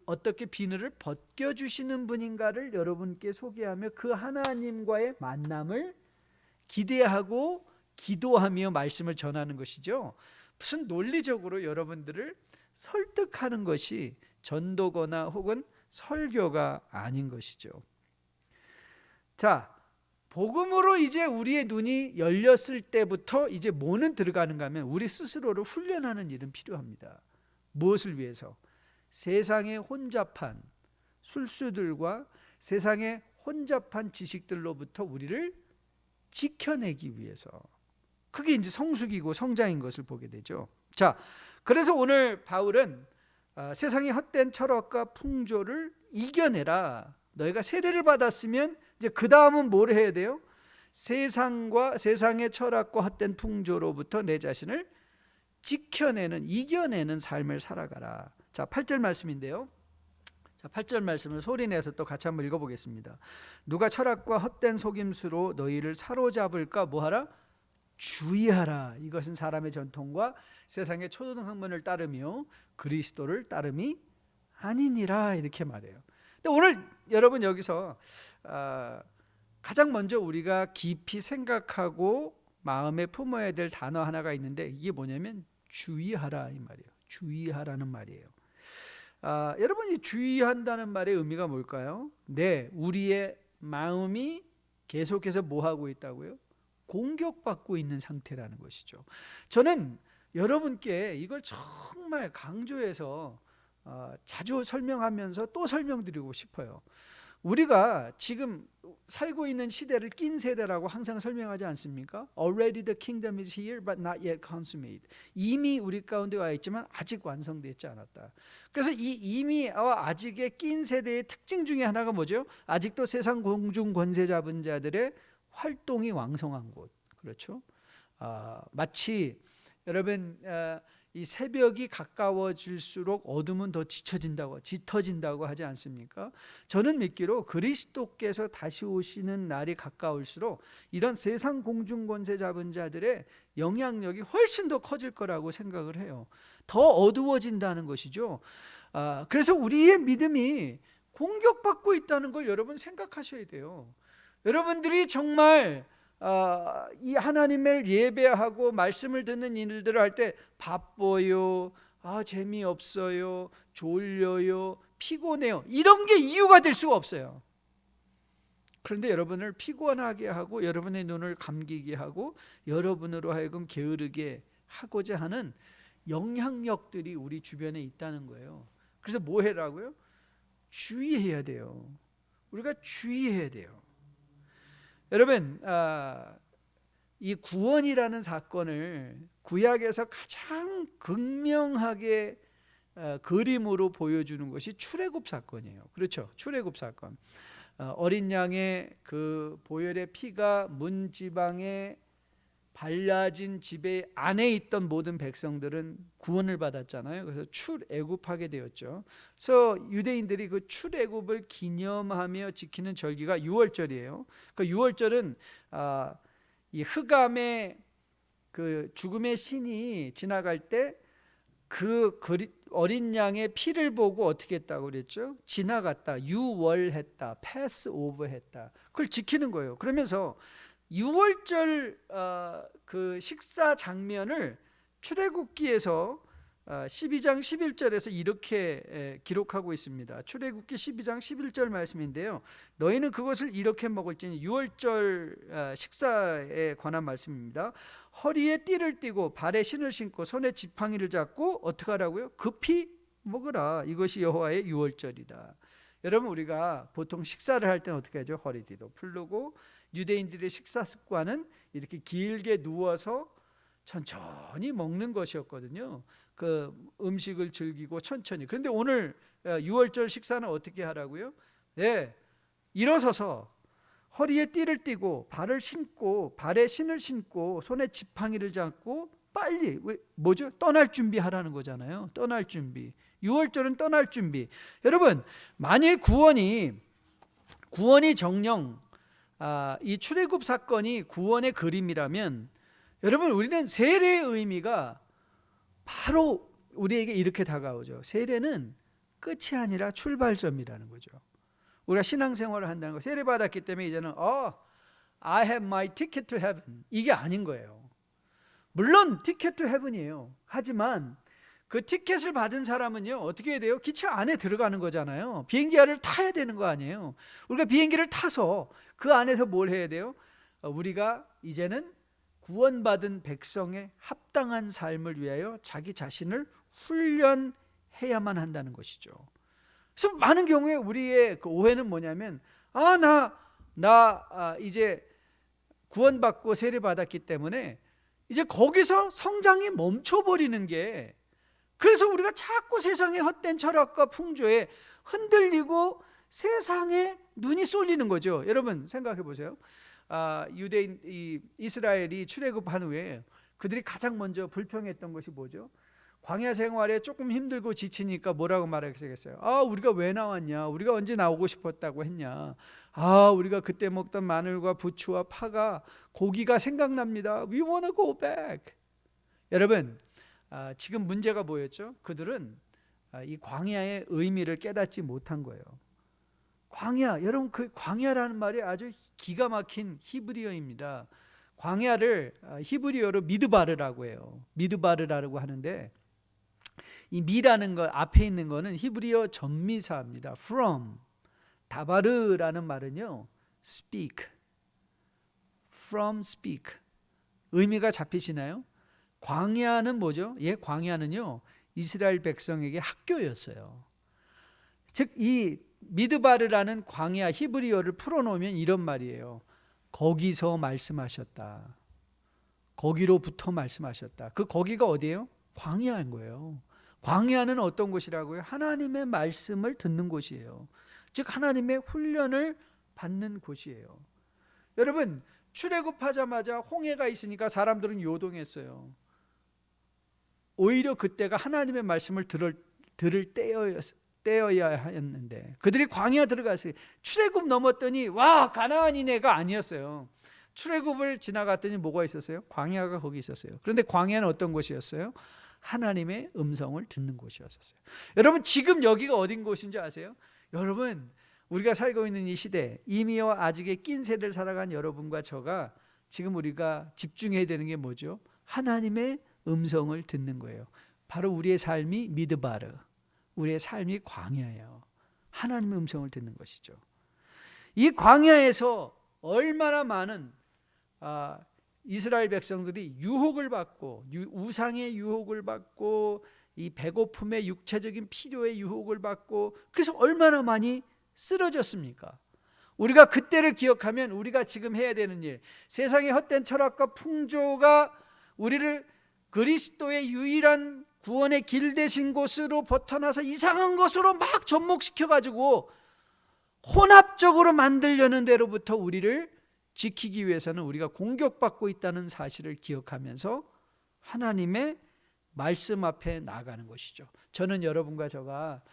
어떻게 비늘을 벗겨주시는 분인가를 여러분께 소개하며 그 하나님과의 만남을 기대하고 기도하며 말씀을 전하는 것이죠. 무슨 논리적으로 여러분들을 설득하는 것이 전도거나 혹은 설교가 아닌 것이죠. 자, 복음으로 이제 우리의 눈이 열렸을 때부터 이제 뭐는 들어가는가 하면 우리 스스로를 훈련하는 일은 필요합니다. 무엇을 위해서? 세상의 혼잡한 술수들과 세상의 혼잡한 지식들로부터 우리를 지켜내기 위해서. 그게 이제 성숙이고 성장인 것을 보게 되죠. 자, 그래서 오늘 바울은 세상의 헛된 철학과 풍조를 이겨내라. 너희가 세례를 받았으면 이제 그 다음은 뭘 해야 돼요? 세상의 철학과 헛된 풍조로부터 내 자신을 지켜내는, 이겨내는 삶을 살아가라. 자, 8절 말씀인데요. 자, 8절 말씀을 소리내서 또 같이 한번 읽어보겠습니다. 누가 철학과 헛된 속임수로 너희를 사로잡을까 뭐하라? 주의하라. 이것은 사람의 전통과 세상의 초등학문을 따르며 그리스도를 따름이 아니니라. 이렇게 말해요. 근데 오늘 여러분 여기서 가장 먼저 우리가 깊이 생각하고 마음에 품어야 될 단어 하나가 있는데 이게 뭐냐면 주의하라 이 말이에요. 주의하라는 말이에요. 여러분이 주의한다는 말의 의미가 뭘까요? 네, 우리의 마음이 계속해서 뭐 하고 있다고요? 공격받고 있는 상태라는 것이죠. 저는 여러분께 이걸 정말 강조해서 자주 설명하면서 또 설명드리고 싶어요. 우리가 지금 살고 있는 시대를 낀 세대라고 항상 설명하지 않습니까? Already the kingdom is here but not yet consummate. 이미 우리 가운데 와 있지만 아직 완성되지 않았다. 그래서 이 이미와 아직의 낀 세대의 특징 중에 하나가 뭐죠? 아직도 세상 공중 권세 잡은 자들의 활동이 왕성한 곳. 그렇죠? 마치 여러분 이 새벽이 가까워질수록 어둠은 더 짙어진다고 하지 않습니까? 저는 믿기로 그리스도께서 다시 오시는 날이 가까울수록 이런 세상 공중 권세 잡은 자들의 영향력이 훨씬 더 커질 거라고 생각을 해요. 더 어두워진다는 것이죠. 그래서 우리의 믿음이 공격받고 있다는 걸 여러분 생각하셔야 돼요. 여러분들이 정말 이 하나님을 예배하고 말씀을 듣는 일들을 할 때 바빠요, 재미없어요, 졸려요, 피곤해요, 이런 게 이유가 될 수가 없어요. 그런데 여러분을 피곤하게 하고 여러분의 눈을 감기게 하고 여러분으로 하여금 게으르게 하고자 하는 영향력들이 우리 주변에 있다는 거예요. 그래서 뭐 해라고요? 주의해야 돼요. 우리가 주의해야 돼요. 여러분, 이 구원이라는 사건을 구약에서 가장 극명하게 그림으로 보여주는 것이 출애굽 사건이에요. 그렇죠? 출애굽 사건. 어린 양의 그 보혈의 피가 문지방에 발라진 집에 안에 있던 모든 백성들은 구원을 받았잖아요. 그래서 출애굽하게 되었죠. 그래서 유대인들이 그 출애굽을 기념하며 지키는 절기가 유월절이에요. 그 유월절은 이 흑암의 그 죽음의 신이 지나갈 때 어린 양의 피를 보고 어떻게 했다고 그랬죠? 지나갔다, 유월했다, 패스 오버했다. 그걸 지키는 거예요. 그러면서 유월절 그 식사 장면을 출애굽기에서 12장 11절에서 이렇게 기록하고 있습니다. 출애굽기 12장 11절 말씀인데요. 너희는 그것을 이렇게 먹을지니 유월절 식사에 관한 말씀입니다. 허리에 띠를 띠고 발에 신을 신고 손에 지팡이를 잡고 어떻게 하라고요? 급히 먹으라. 이것이 여호와의 유월절이다. 여러분, 우리가 보통 식사를 할 때는 어떻게 하죠? 허리띠도 풀르고, 유대인들의 식사 습관은 이렇게 길게 누워서 천천히 먹는 것이었거든요. 그 음식을 즐기고 천천히. 그런데 오늘 유월절 식사는 어떻게 하라고요? 네, 일어서서 허리에 띠를 띠고 발을 신고 발에 신을 신고 손에 지팡이를 잡고 빨리 뭐죠? 떠날 준비하라는 거잖아요. 떠날 준비. 유월절은 떠날 준비. 여러분, 만일 구원이 정령 이 출애굽 사건이 구원의 그림이라면, 여러분, 우리는 세례의 의미가 바로 우리에게 이렇게 다가오죠. 세례는 끝이 아니라 출발점이라는 거죠. 우리가 신앙생활을 한다는 거, 세례 받았기 때문에 이제는 I have my ticket to heaven, 이게 아닌 거예요. 물론 ticket to heaven이에요. 하지만 그 티켓을 받은 사람은요, 어떻게 해야 돼요? 기차 안에 들어가는 거잖아요. 비행기를 타야 되는 거 아니에요. 우리가 비행기를 타서 그 안에서 뭘 해야 돼요? 우리가 이제는 구원받은 백성의 합당한 삶을 위하여 자기 자신을 훈련해야만 한다는 것이죠. 그래서 많은 경우에 우리의 그 오해는 뭐냐면, 나 이제 구원받고 세례받았기 때문에 이제 거기서 성장이 멈춰버리는 게, 그래서 우리가 자꾸 세상의 헛된 철학과 풍조에 흔들리고 세상에 눈이 쏠리는 거죠. 여러분, 생각해 보세요. 유대인 이스라엘이 출애굽한 후에 그들이 가장 먼저 불평했던 것이 뭐죠? 광야 생활에 조금 힘들고 지치니까 뭐라고 말하겠어요? 우리가 왜 나왔냐? 우리가 언제 나오고 싶었다고 했냐? 우리가 그때 먹던 마늘과 부추와 파가, 고기가 생각납니다. We wanna go back. 여러분, 지금 문제가 뭐였죠? 그들은 이 광야의 의미를 깨닫지 못한 거예요. 광야, 여러분, 그 광야라는 말이 아주 기가 막힌 히브리어입니다. 광야를 히브리어로 미드바르라고 해요. 미드바르라고 하는데, 이 미라는 거 앞에 있는 거는 히브리어 전미사입니다. From. 다바르라는 말은요, speak. From speak. 의미가 잡히시나요? 광야는 뭐죠? 광야는요, 이스라엘 백성에게 학교였어요. 즉, 이 미드바르라는 광야 히브리어를 풀어놓으면 이런 말이에요. 거기서 말씀하셨다. 거기로부터 말씀하셨다. 그 거기가 어디예요? 광야인 거예요. 광야는 어떤 곳이라고요? 하나님의 말씀을 듣는 곳이에요. 즉, 하나님의 훈련을 받는 곳이에요. 여러분, 출애굽하자마자 홍해가 있으니까 사람들은 요동했어요. 오히려 그때가 하나님의 말씀을 들을 때여야 했는데, 그들이 광야 들어갔어요. 출애굽 넘었더니 가나안이네가 아니었어요. 출애굽을 지나갔더니 뭐가 있었어요? 광야가 거기 있었어요. 그런데 광야는 어떤 곳이었어요? 하나님의 음성을 듣는 곳이었어요. 여러분, 지금 여기가 어딘 곳인지 아세요? 여러분, 우리가 살고 있는 이 시대, 이미와 아직의 낀 세대를 살아간 여러분과 저가 지금 우리가 집중해야 되는 게 뭐죠? 하나님의 음성을 듣는 거예요. 바로 우리의 삶이 미드바르, 우리의 삶이 광야예요. 하나님의 음성을 듣는 것이죠. 이 광야에서 얼마나 많은 이스라엘 백성들이 유혹을 받고, 우상의 유혹을 받고, 이 배고픔의 육체적인 필요의 유혹을 받고, 그래서 얼마나 많이 쓰러졌습니까? 우리가 그때를 기억하면 우리가 지금 해야 되는 일, 세상의 헛된 철학과 풍조가 우리를 그리스도의 유일한 구원의 길 되신 곳으로 벗어나서 이상한 것으로 막 접목시켜가지고 혼합적으로 만들려는 데로부터 우리를 지키기 위해서는 우리가 공격받고 있다는 사실을 기억하면서 하나님의 말씀 앞에 나아가는 것이죠. 저는 여러분과 저가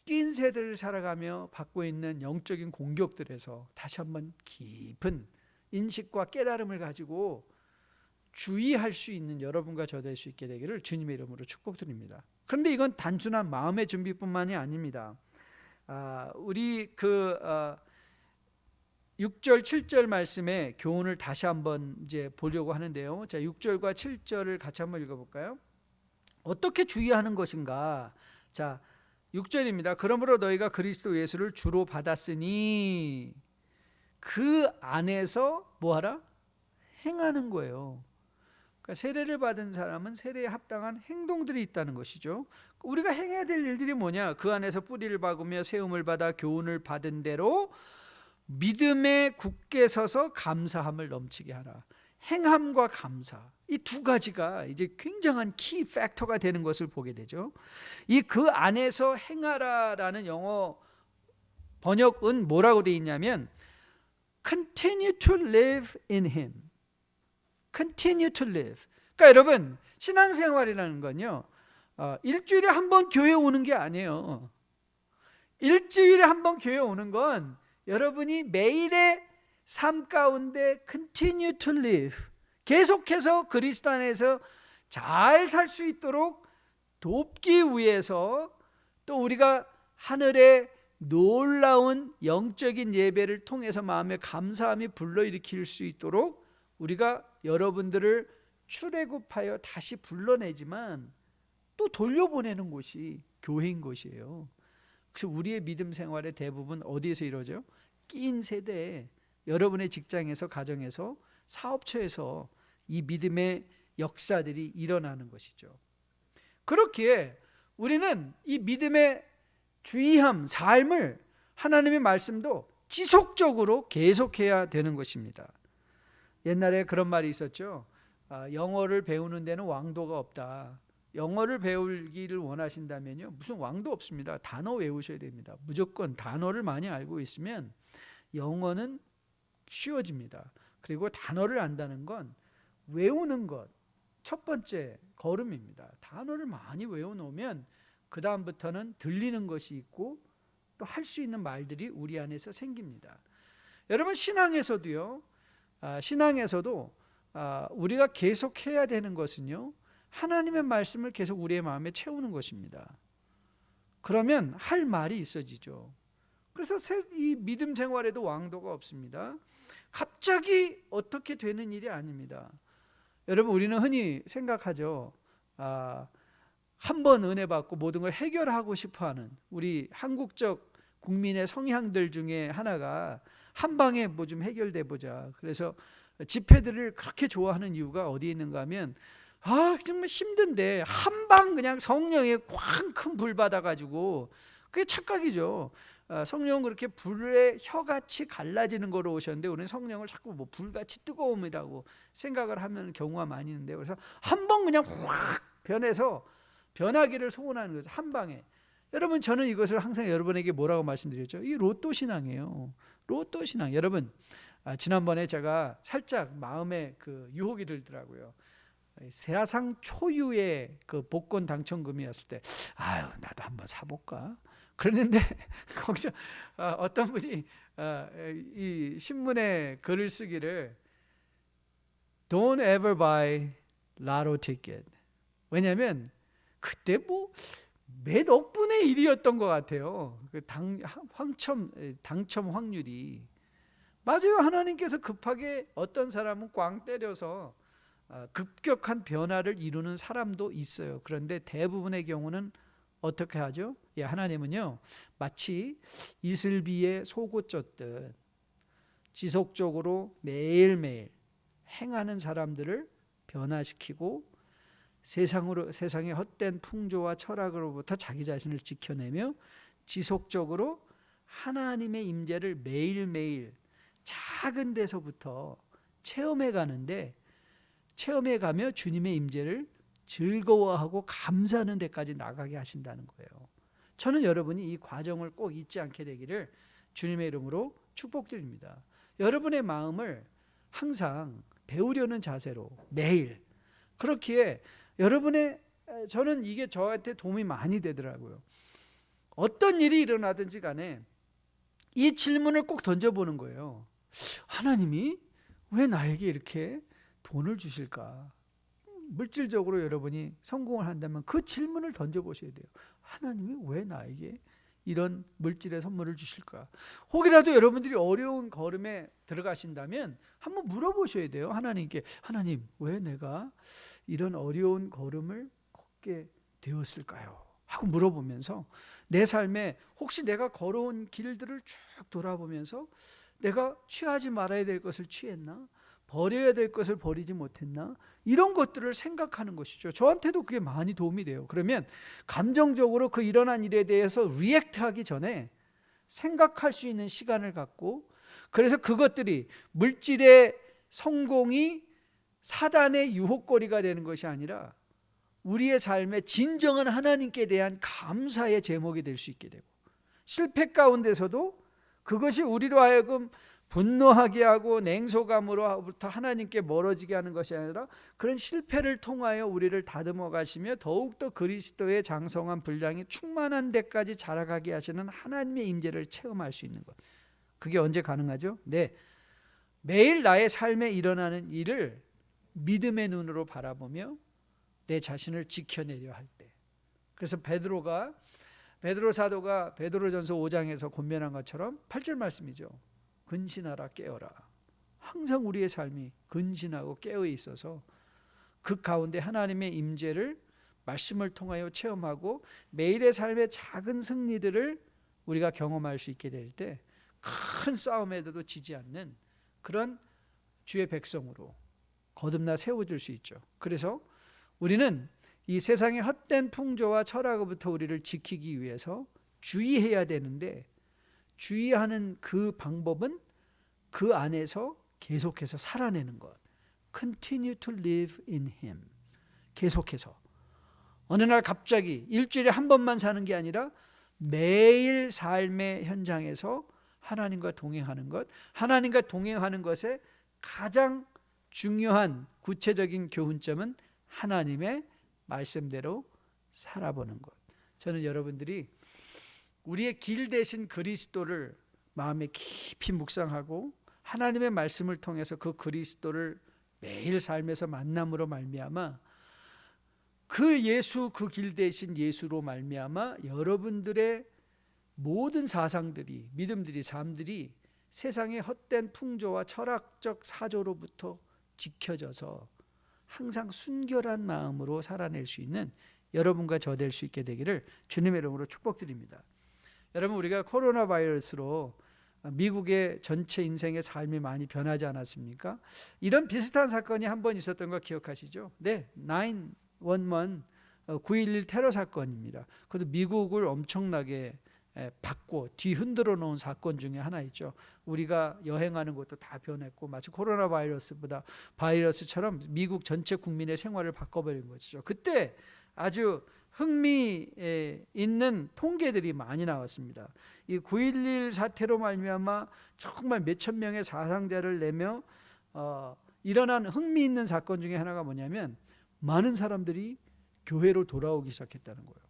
낀 세대를 살아가며 받고 있는 영적인 공격들에서 다시 한번 깊은 인식과 깨달음을 가지고 주의할 수 있는 여러분과 저 될 수 있게 되기를 주님의 이름으로 축복드립니다. 그런데 이건 단순한 마음의 준비뿐만이 아닙니다. 우리 6절 7절 말씀의 교훈을 다시 한번 이제 보려고 하는데요. 자, 6절과 7절을 같이 한번 읽어볼까요? 어떻게 주의하는 것인가? 자, 6절입니다. 그러므로 너희가 그리스도 예수를 주로 받았으니 그 안에서 뭐하라? 행하는 거예요. 그러니까 세례를 받은 사람은 세례에 합당한 행동들이 있다는 것이죠. 우리가 행해야 될 일들이 뭐냐? 그 안에서 뿌리를 박으며 세움을 받아 교훈을 받은 대로 믿음에 굳게 서서 감사함을 넘치게 하라. 행함과 감사, 이 두 가지가 이제 굉장한 키 팩터가 되는 것을 보게 되죠. 이 그 안에서 행하라라는 영어 번역은 뭐라고 되어 있냐면 continue to live in him. continue to live. 그러니까 여러분, 신앙생활이라는 건요, 일주일에 한 번 교회 오는 게 아니에요. 일주일에 한 번 교회 오는 건 여러분이 매일의 삶 가운데 continue to live, 계속해서 그리스도 안에서 잘 살 수 있도록 돕기 위해서, 또 우리가 하늘의 놀라운 영적인 예배를 통해서 마음의 감사함이 불러일으킬 수 있도록 우리가 여러분들을 출애굽하여 다시 불러내지만 또 돌려보내는 곳이 교회인 것이에요. 그래서 우리의 믿음 생활의 대부분 어디에서 이루어져요? 끼인 세대에, 여러분의 직장에서, 가정에서, 사업처에서 이 믿음의 역사들이 일어나는 것이죠. 그렇기에 우리는 이 믿음의 주의함, 삶을 하나님의 말씀도 지속적으로 계속해야 되는 것입니다. 옛날에 그런 말이 있었죠. 영어를 배우는 데는 왕도가 없다. 영어를 배우기를 원하신다면요, 무슨 왕도 없습니다. 단어 외우셔야 됩니다. 무조건 단어를 많이 알고 있으면 영어는 쉬워집니다. 그리고 단어를 안다는 건 외우는 것, 첫 번째 걸음입니다. 단어를 많이 외워놓으면 그 다음부터는 들리는 것이 있고 또 할 수 있는 말들이 우리 안에서 생깁니다. 여러분, 신앙에서도 우리가 계속 해야 되는 것은요, 하나님의 말씀을 계속 우리의 마음에 채우는 것입니다. 그러면 할 말이 있어지죠. 그래서 이 믿음 생활에도 왕도가 없습니다. 갑자기 어떻게 되는 일이 아닙니다. 여러분, 우리는 흔히 생각하죠. 한 번 은혜 받고 모든 걸 해결하고 싶어하는 우리 한국적 국민의 성향들 중에 하나가 한 방에 뭐 좀 해결돼 보자. 그래서 집회들을 그렇게 좋아하는 이유가 어디에 있는가 하면, 정말 힘든데 한 방 그냥 성령에 쾅 큰 불 받아가지고, 그게 착각이죠. 성령은 그렇게 불의 혀같이 갈라지는 거로 오셨는데 우리는 성령을 자꾸 뭐 불같이 뜨거움이라고 생각을 하는 경우가 많이 있는데, 그래서 한 번 그냥 확 변해서 변하기를 소원하는 거죠. 한 방에. 여러분, 저는 이것을 항상 여러분에게 뭐라고 말씀드렸죠? 이 로또 신앙이에요. 로또 신앙. 여러분, 지난번에 제가 살짝 마음에 그 유혹이 들더라고요. 세상 초유의 그 복권 당첨금이었을 때, 나도 한번 사볼까? 그랬는데 거기서 어떤 분이 이 신문에 글을 쓰기를, Don't ever buy lotto ticket. 왜냐하면 그때 뭐 몇 억분의 1이었던 것 같아요. 그 당첨 확률이. 맞아요. 하나님께서 급하게 어떤 사람은 꽝 때려서 급격한 변화를 이루는 사람도 있어요. 그런데 대부분의 경우는 어떻게 하죠? 하나님은요, 마치 이슬비에 속옷 젖듯 지속적으로 매일매일 행하는 사람들을 변화시키고 세상의 헛된 풍조와 철학으로부터 자기 자신을 지켜내며 지속적으로 하나님의 임재를 매일매일 작은 데서부터 체험해 가는데, 체험해 가며 주님의 임재를 즐거워하고 감사하는 데까지 나가게 하신다는 거예요. 저는 여러분이 이 과정을 꼭 잊지 않게 되기를 주님의 이름으로 축복드립니다. 여러분의 마음을 항상 배우려는 자세로 매일, 그렇기에 저는 이게 저한테 도움이 많이 되더라고요. 어떤 일이 일어나든지 간에 이 질문을 꼭 던져보는 거예요. 하나님이 왜 나에게 이렇게 돈을 주실까? 물질적으로 여러분이 성공을 한다면 그 질문을 던져보셔야 돼요. 하나님이 왜 나에게 이런 물질의 선물을 주실까? 혹이라도 여러분들이 어려운 걸음에 들어가신다면 한번 물어보셔야 돼요. 하나님께, 하나님 왜 내가 이런 어려운 걸음을 걷게 되었을까요? 하고 물어보면서 내 삶에 혹시 내가 걸어온 길들을 쭉 돌아보면서 내가 취하지 말아야 될 것을 취했나? 버려야 될 것을 버리지 못했나? 이런 것들을 생각하는 것이죠. 저한테도 그게 많이 도움이 돼요. 그러면 감정적으로 그 일어난 일에 대해서 리액트하기 전에 생각할 수 있는 시간을 갖고, 그래서 그것들이 물질의 성공이 사단의 유혹거리가 되는 것이 아니라 우리의 삶의 진정한 하나님께 대한 감사의 제목이 될 수 있게 되고, 실패 가운데서도 그것이 우리로 하여금 분노하게 하고 냉소감으로부터 하나님께 멀어지게 하는 것이 아니라 그런 실패를 통하여 우리를 다듬어 가시며 더욱더 그리스도의 장성한 분량이 충만한 데까지 자라가게 하시는 하나님의 임재를 체험할 수 있는 것. 그게 언제 가능하죠? 네, 매일 나의 삶에 일어나는 일을 믿음의 눈으로 바라보며 내 자신을 지켜내려 할 때. 그래서 베드로 사도가 베드로전서 5장에서 권면한 것처럼 8절 말씀이죠. 근신하라, 깨어라. 항상 우리의 삶이 근신하고 깨어 있어서 그 가운데 하나님의 임재를 말씀을 통하여 체험하고 매일의 삶의 작은 승리들을 우리가 경험할 수 있게 될 때 큰 싸움에도 지지 않는 그런 주의 백성으로 거듭나 세워질 수 있죠. 그래서 우리는 이 세상의 헛된 풍조와 철학으로부터 우리를 지키기 위해서 주의해야 되는데, 주의하는 그 방법은 그 안에서 계속해서 살아내는 것. Continue to live in Him. 계속해서. 어느 날 갑자기 일주일에 한 번만 사는 게 아니라 매일 삶의 현장에서 하나님과 동행하는 것. 하나님과 동행하는 것의 가장 중요한 구체적인 교훈점은 하나님의 말씀대로 살아보는 것. 저는 여러분들이 우리의 길 대신 그리스도를 마음에 깊이 묵상하고 하나님의 말씀을 통해서 그 그리스도를 매일 삶에서 만남으로 말미암아 그 예수, 그 길 대신 예수로 말미암아 여러분들의 모든 사상들이, 믿음들이, 삶들이 세상의 헛된 풍조와 철학적 사조로부터 지켜져서 항상 순결한 마음으로 살아낼 수 있는 여러분과 저 될 수 있게 되기를 주님의 이름으로 축복드립니다. 여러분, 우리가 코로나 바이러스로 미국의 전체 인생의 삶이 많이 변하지 않았습니까? 이런 비슷한 사건이 한 번 있었던 거 기억하시죠? 네, 911 9.11 테러 사건입니다. 그것도 미국을 엄청나게 바꿔 뒤흔들어 놓은 사건 중에 하나 있죠. 우리가 여행하는 것도 다 변했고 마치 코로나 바이러스처럼 미국 전체 국민의 생활을 바꿔버린 것이죠. 그때 아주 흥미 있는 통계들이 많이 나왔습니다. 이 9.11 사태로 말미암아 정말 몇천 명의 사상자를 내며 일어난 흥미 있는 사건 중에 하나가 뭐냐면 많은 사람들이 교회로 돌아오기 시작했다는 거예요.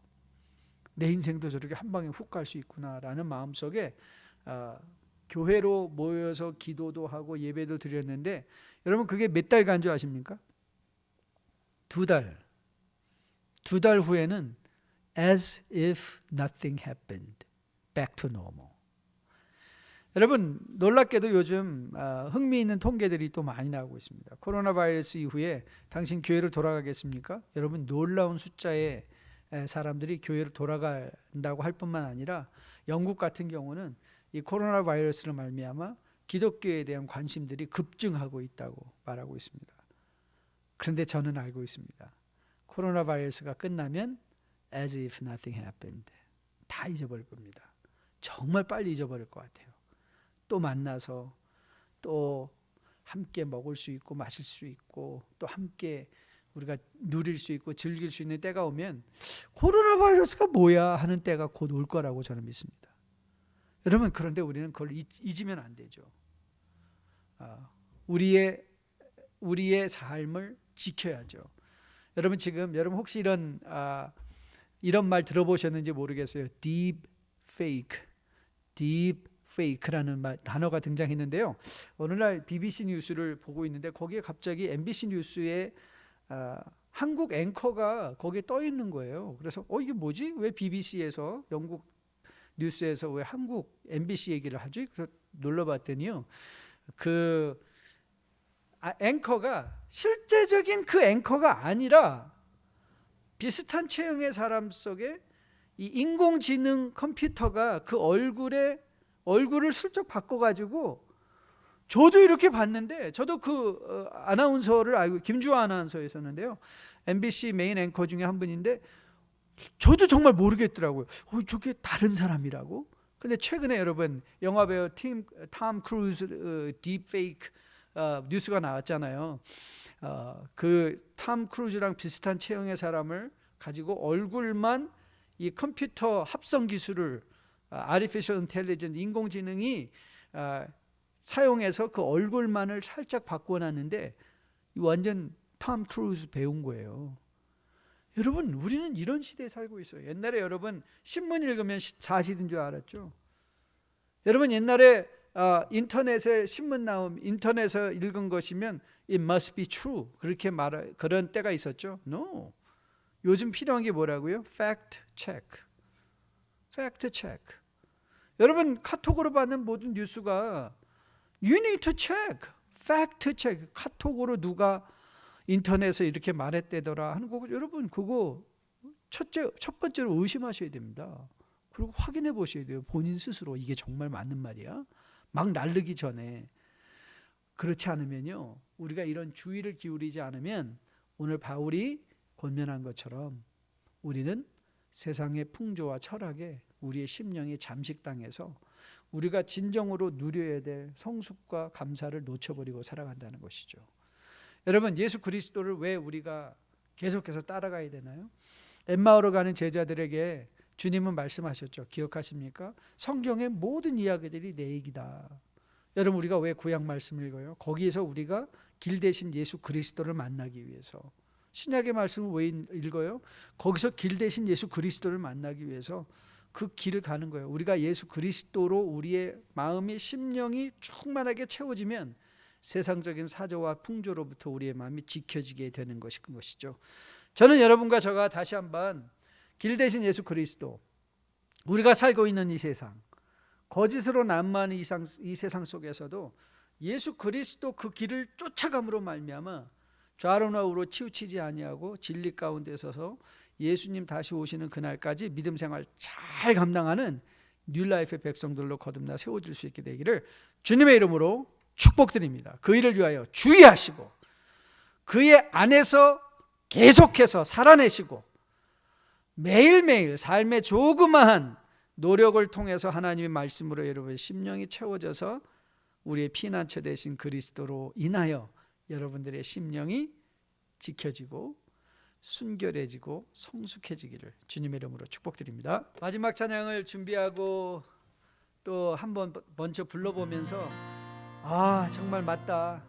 내 인생도 저렇게 한 방에 훅 갈 수 있구나라는 마음속에 교회로 모여서 기도도 하고 예배도 드렸는데, 여러분 그게 몇 달 간 줄 아십니까? 2달. 2달 후에는 as if nothing happened, back to normal. 여러분 놀랍게도 요즘 흥미있는 통계들이 또 많이 나오고 있습니다. 코로나 바이러스 이후에 당신 교회로 돌아가겠습니까? 여러분 놀라운 숫자의 사람들이 교회로 돌아간다고 할 뿐만 아니라 영국 같은 경우는 이 코로나 바이러스를 말미암아 기독교에 대한 관심들이 급증하고 있다고 말하고 있습니다. 그런데 저는 알고 있습니다. 코로나 바이러스가 끝나면 as if nothing happened, 다 잊어버릴 겁니다. 정말 빨리 잊어버릴 것 같아요. 또 만나서 또 함께 먹을 수 있고 마실 수 있고 또 함께 우리가 누릴 수 있고 즐길 수 있는 때가 오면 코로나 바이러스가 뭐야 하는 때가 곧 올 거라고 저는 믿습니다. 여러분, 그런데 우리는 그걸 잊으면 안 되죠. 우리의 삶을 지켜야죠. 여러분 여러분 혹시 이런 말 들어보셨는지 모르겠어요. deep fake라는 단어가 등장했는데요. 어느 날 BBC 뉴스를 보고 있는데 거기에 갑자기 MBC 뉴스에 한국 앵커가 거기에 떠 있는 거예요. 그래서 이게 뭐지? 왜 BBC에서 영국 뉴스에서 왜 한국 MBC 얘기를 하지? 그래서 눌러봤더니요. 그 앵커가 실제적인 그 앵커가 아니라 비슷한 체형의 사람 속에 이 인공지능 컴퓨터가 그 얼굴을 슬쩍 바꿔가지고 저도 이렇게 봤는데 저도 그 아나운서를 알고 김주아 아나운서 있었는데요. MBC 메인 앵커 중에 한 분인데 저도 정말 모르겠더라고요. 저게 다른 사람이라고? 근데 최근에 여러분 영화배우 톰 크루즈 딥페이크 뉴스가 나왔잖아요. 그 톰 크루즈랑 비슷한 체형의 사람을 가지고 얼굴만 이 컴퓨터 합성 기술을 아티피셜 인텔리전스 인공지능이 사용해서 그 얼굴만을 살짝 바꿔놨는데 완전 톰 크루즈 배운 거예요. 여러분 우리는 이런 시대에 살고 있어요. 옛날에 여러분 신문 읽으면 사실인 줄 알았죠. 여러분 옛날에 인터넷에 신문 나오면 인터넷에서 읽은 것이면 it must be true 그렇게 그런 때가 있었죠. No. 요즘 필요한 게 뭐라고요? fact check. fact check. 여러분 카톡으로 받는 모든 뉴스가 you need to check. fact check. 카톡으로 누가 인터넷에 이렇게 말했대더라 하는 거 여러분 그거 첫 번째로 의심하셔야 됩니다. 그리고 확인해 보셔야 돼요. 본인 스스로 이게 정말 맞는 말이야? 막 날르기 전에. 그렇지 않으면요. 우리가 이런 주의를 기울이지 않으면 오늘 바울이 권면한 것처럼 우리는 세상의 풍조와 철학에 우리의 심령이 잠식당해서 우리가 진정으로 누려야 될 성숙과 감사를 놓쳐버리고 살아간다는 것이죠. 여러분 예수 그리스도를 왜 우리가 계속해서 따라가야 되나요? 엠마오로 가는 제자들에게 주님은 말씀하셨죠. 기억하십니까? 성경의 모든 이야기들이 내 얘기다. 여러분 우리가 왜 구약 말씀을 읽어요? 거기에서 우리가 길 대신 예수 그리스도를 만나기 위해서. 신약의 말씀을 왜 읽어요? 거기서 길 대신 예수 그리스도를 만나기 위해서 그 길을 가는 거예요. 우리가 예수 그리스도로 우리의 마음이 심령이 충만하게 채워지면 세상적인 사조와 풍조로부터 우리의 마음이 지켜지게 되는 것이죠. 저는 여러분과 저가 다시 한번 길 대신 예수 그리스도, 우리가 살고 있는 이 세상, 거짓으로 난무하는 이 세상 속에서도 예수 그리스도 그 길을 쫓아감으로 말미암아 좌로나 우로 치우치지 아니하고 진리 가운데 서서 예수님 다시 오시는 그날까지 믿음 생활 잘 감당하는 뉴라이프의 백성들로 거듭나 세워질 수 있게 되기를 주님의 이름으로 축복드립니다. 그 일을 위하여 주의하시고 그의 안에서 계속해서 살아내시고 매일매일 삶의 조그마한 노력을 통해서 하나님의 말씀으로 여러분의 심령이 채워져서 우리의 피난처 되신 그리스도로 인하여 여러분들의 심령이 지켜지고 순결해지고 성숙해지기를 주님의 이름으로 축복드립니다. 마지막 찬양을 준비하고 또 한번 먼저 불러보면서 정말 맞다.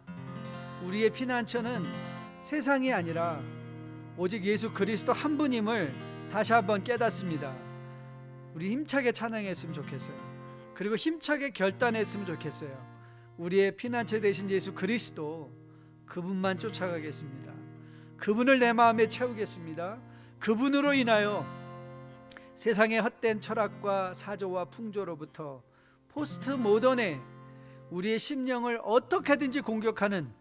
우리의 피난처는 세상이 아니라 오직 예수 그리스도 한 분임을 다시 한번 깨닫습니다. 우리 힘차게 찬양했으면 좋겠어요. 그리고 힘차게 결단했으면 좋겠어요. 우리의 피난처 되신 예수 그리스도 그분만 쫓아가겠습니다. 그분을 내 마음에 채우겠습니다. 그분으로 인하여 세상의 헛된 철학과 사조와 풍조로부터 포스트 모던의 우리의 심령을 어떻게든지 공격하는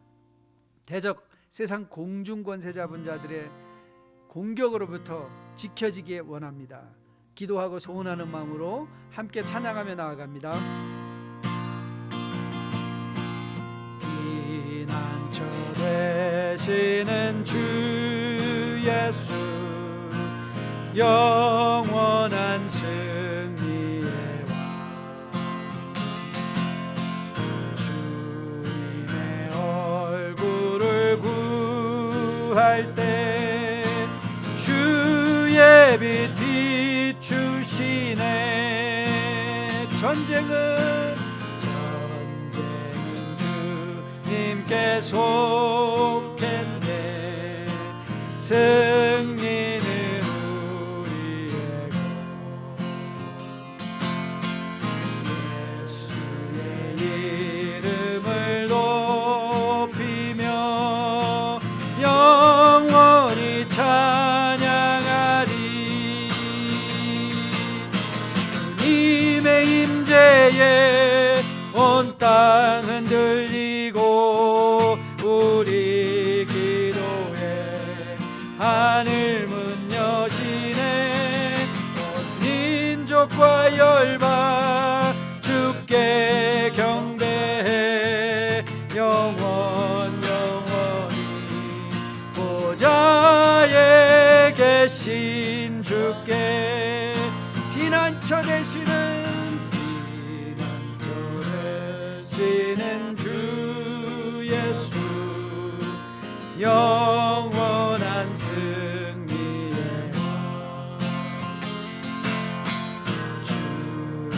대적 세상 공중권세자분자들의 공격으로부터 지켜지기에 원합니다. 기도하고 소원하는 마음으로 함께 찬양하며 나아갑니다. 피난처 되시는 주 예수 영원한 승리의 왕 주님의 얼굴을 구할 때 주의 빛 비추시네. 전쟁은 주님께 속했네. 승리는 우리의 것. 예수 영원히 보좌에 계신 주께 피난처 되시는 주 예수 영원한 승리의 주의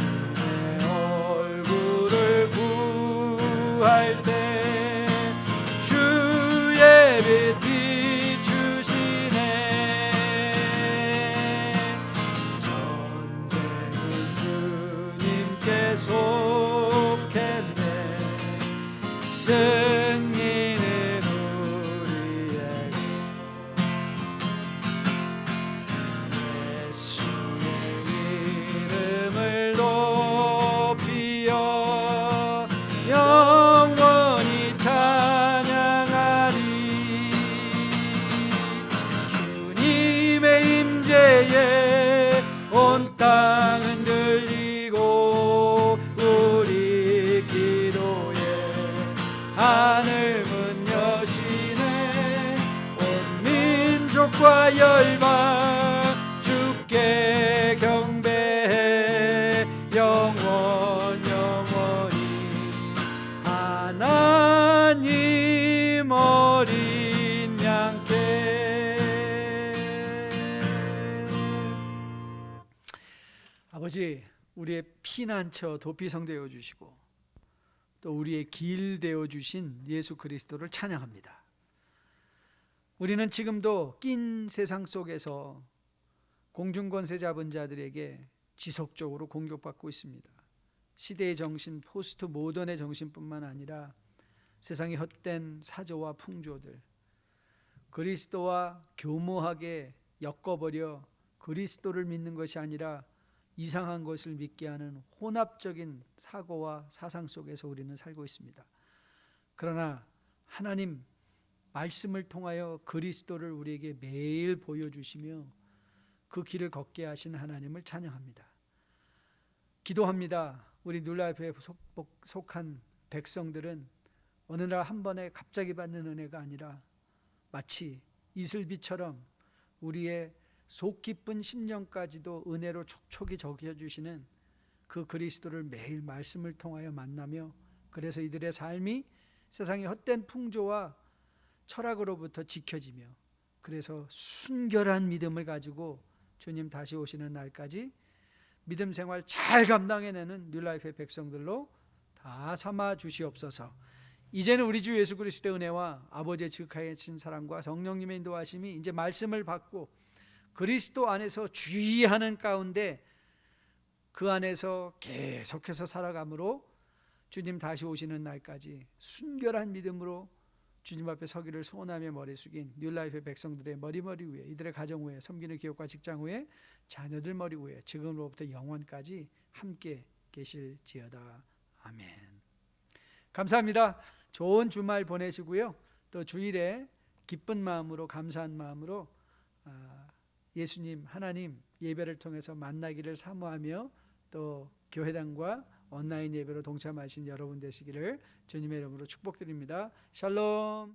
얼굴을 구할 때 주의 빛 비추시네 전쟁은 주님께 속했네 승리는 우리에게 예수의 이름을 높이어 영원히 찬양하리 주님의 임재에 온 땅은 들리고 우리 기도에 하늘 문 여시네 온 민족과 열방 주께 경배해 영원히 하나님 어린 양께 아버지 우리의 피난처 도피성 되어 주시고 또 우리의 길 되어 주신 예수 그리스도를 찬양합니다. 우리는 지금도 낀 세상 속에서 공중권세 잡은 자들에게 지속적으로 공격받고 있습니다. 시대의 정신, 포스트 모던의 정신뿐만 아니라 세상의 헛된 사조와 풍조들, 그리스도와 교모하게 엮어버려 그리스도를 믿는 것이 아니라 이상한 것을 믿게 하는 혼합적인 사고와 사상 속에서 우리는 살고 있습니다. 그러나 하나님 말씀을 통하여 그리스도를 우리에게 매일 보여주시며 그 길을 걷게 하신 하나님을 찬양합니다. 기도합니다. 우리 뉴라이프에 속한 백성들은 어느 날 한 번에 갑자기 받는 은혜가 아니라 마치 이슬비처럼 우리의 속 깊은 심령까지도 은혜로 촉촉히 적셔주시는 그 그리스도를 매일 말씀을 통하여 만나며 그래서 이들의 삶이 세상의 헛된 풍조와 철학으로부터 지켜지며 그래서 순결한 믿음을 가지고 주님 다시 오시는 날까지 믿음 생활 잘 감당해내는 뉴라이프의 백성들로 다 삼아 주시옵소서. 이제는 우리 주 예수 그리스도의 은혜와 아버지의 지극하신 사랑과 성령님의 인도하심이 이제 말씀을 받고 그리스도 안에서 주의하는 가운데 그 안에서 계속해서 살아감으로 주님 다시 오시는 날까지 순결한 믿음으로 주님 앞에 서기를 소원하며 머리 숙인 뉴라이프의 백성들의 머리 위에 이들의 가정 위에 섬기는 기업과 직장 위에 자녀들 머리 위에 지금으로부터 영원까지 함께 계실지어다. 아멘. 감사합니다. 좋은 주말 보내시고요. 또 주일에 기쁜 마음으로 감사한 마음으로 예수님 하나님 예배를 통해서 만나기를 사모하며 또 교회당과 온라인 예배로 동참하신 여러분 되시기를 주님의 이름으로 축복드립니다. 샬롬.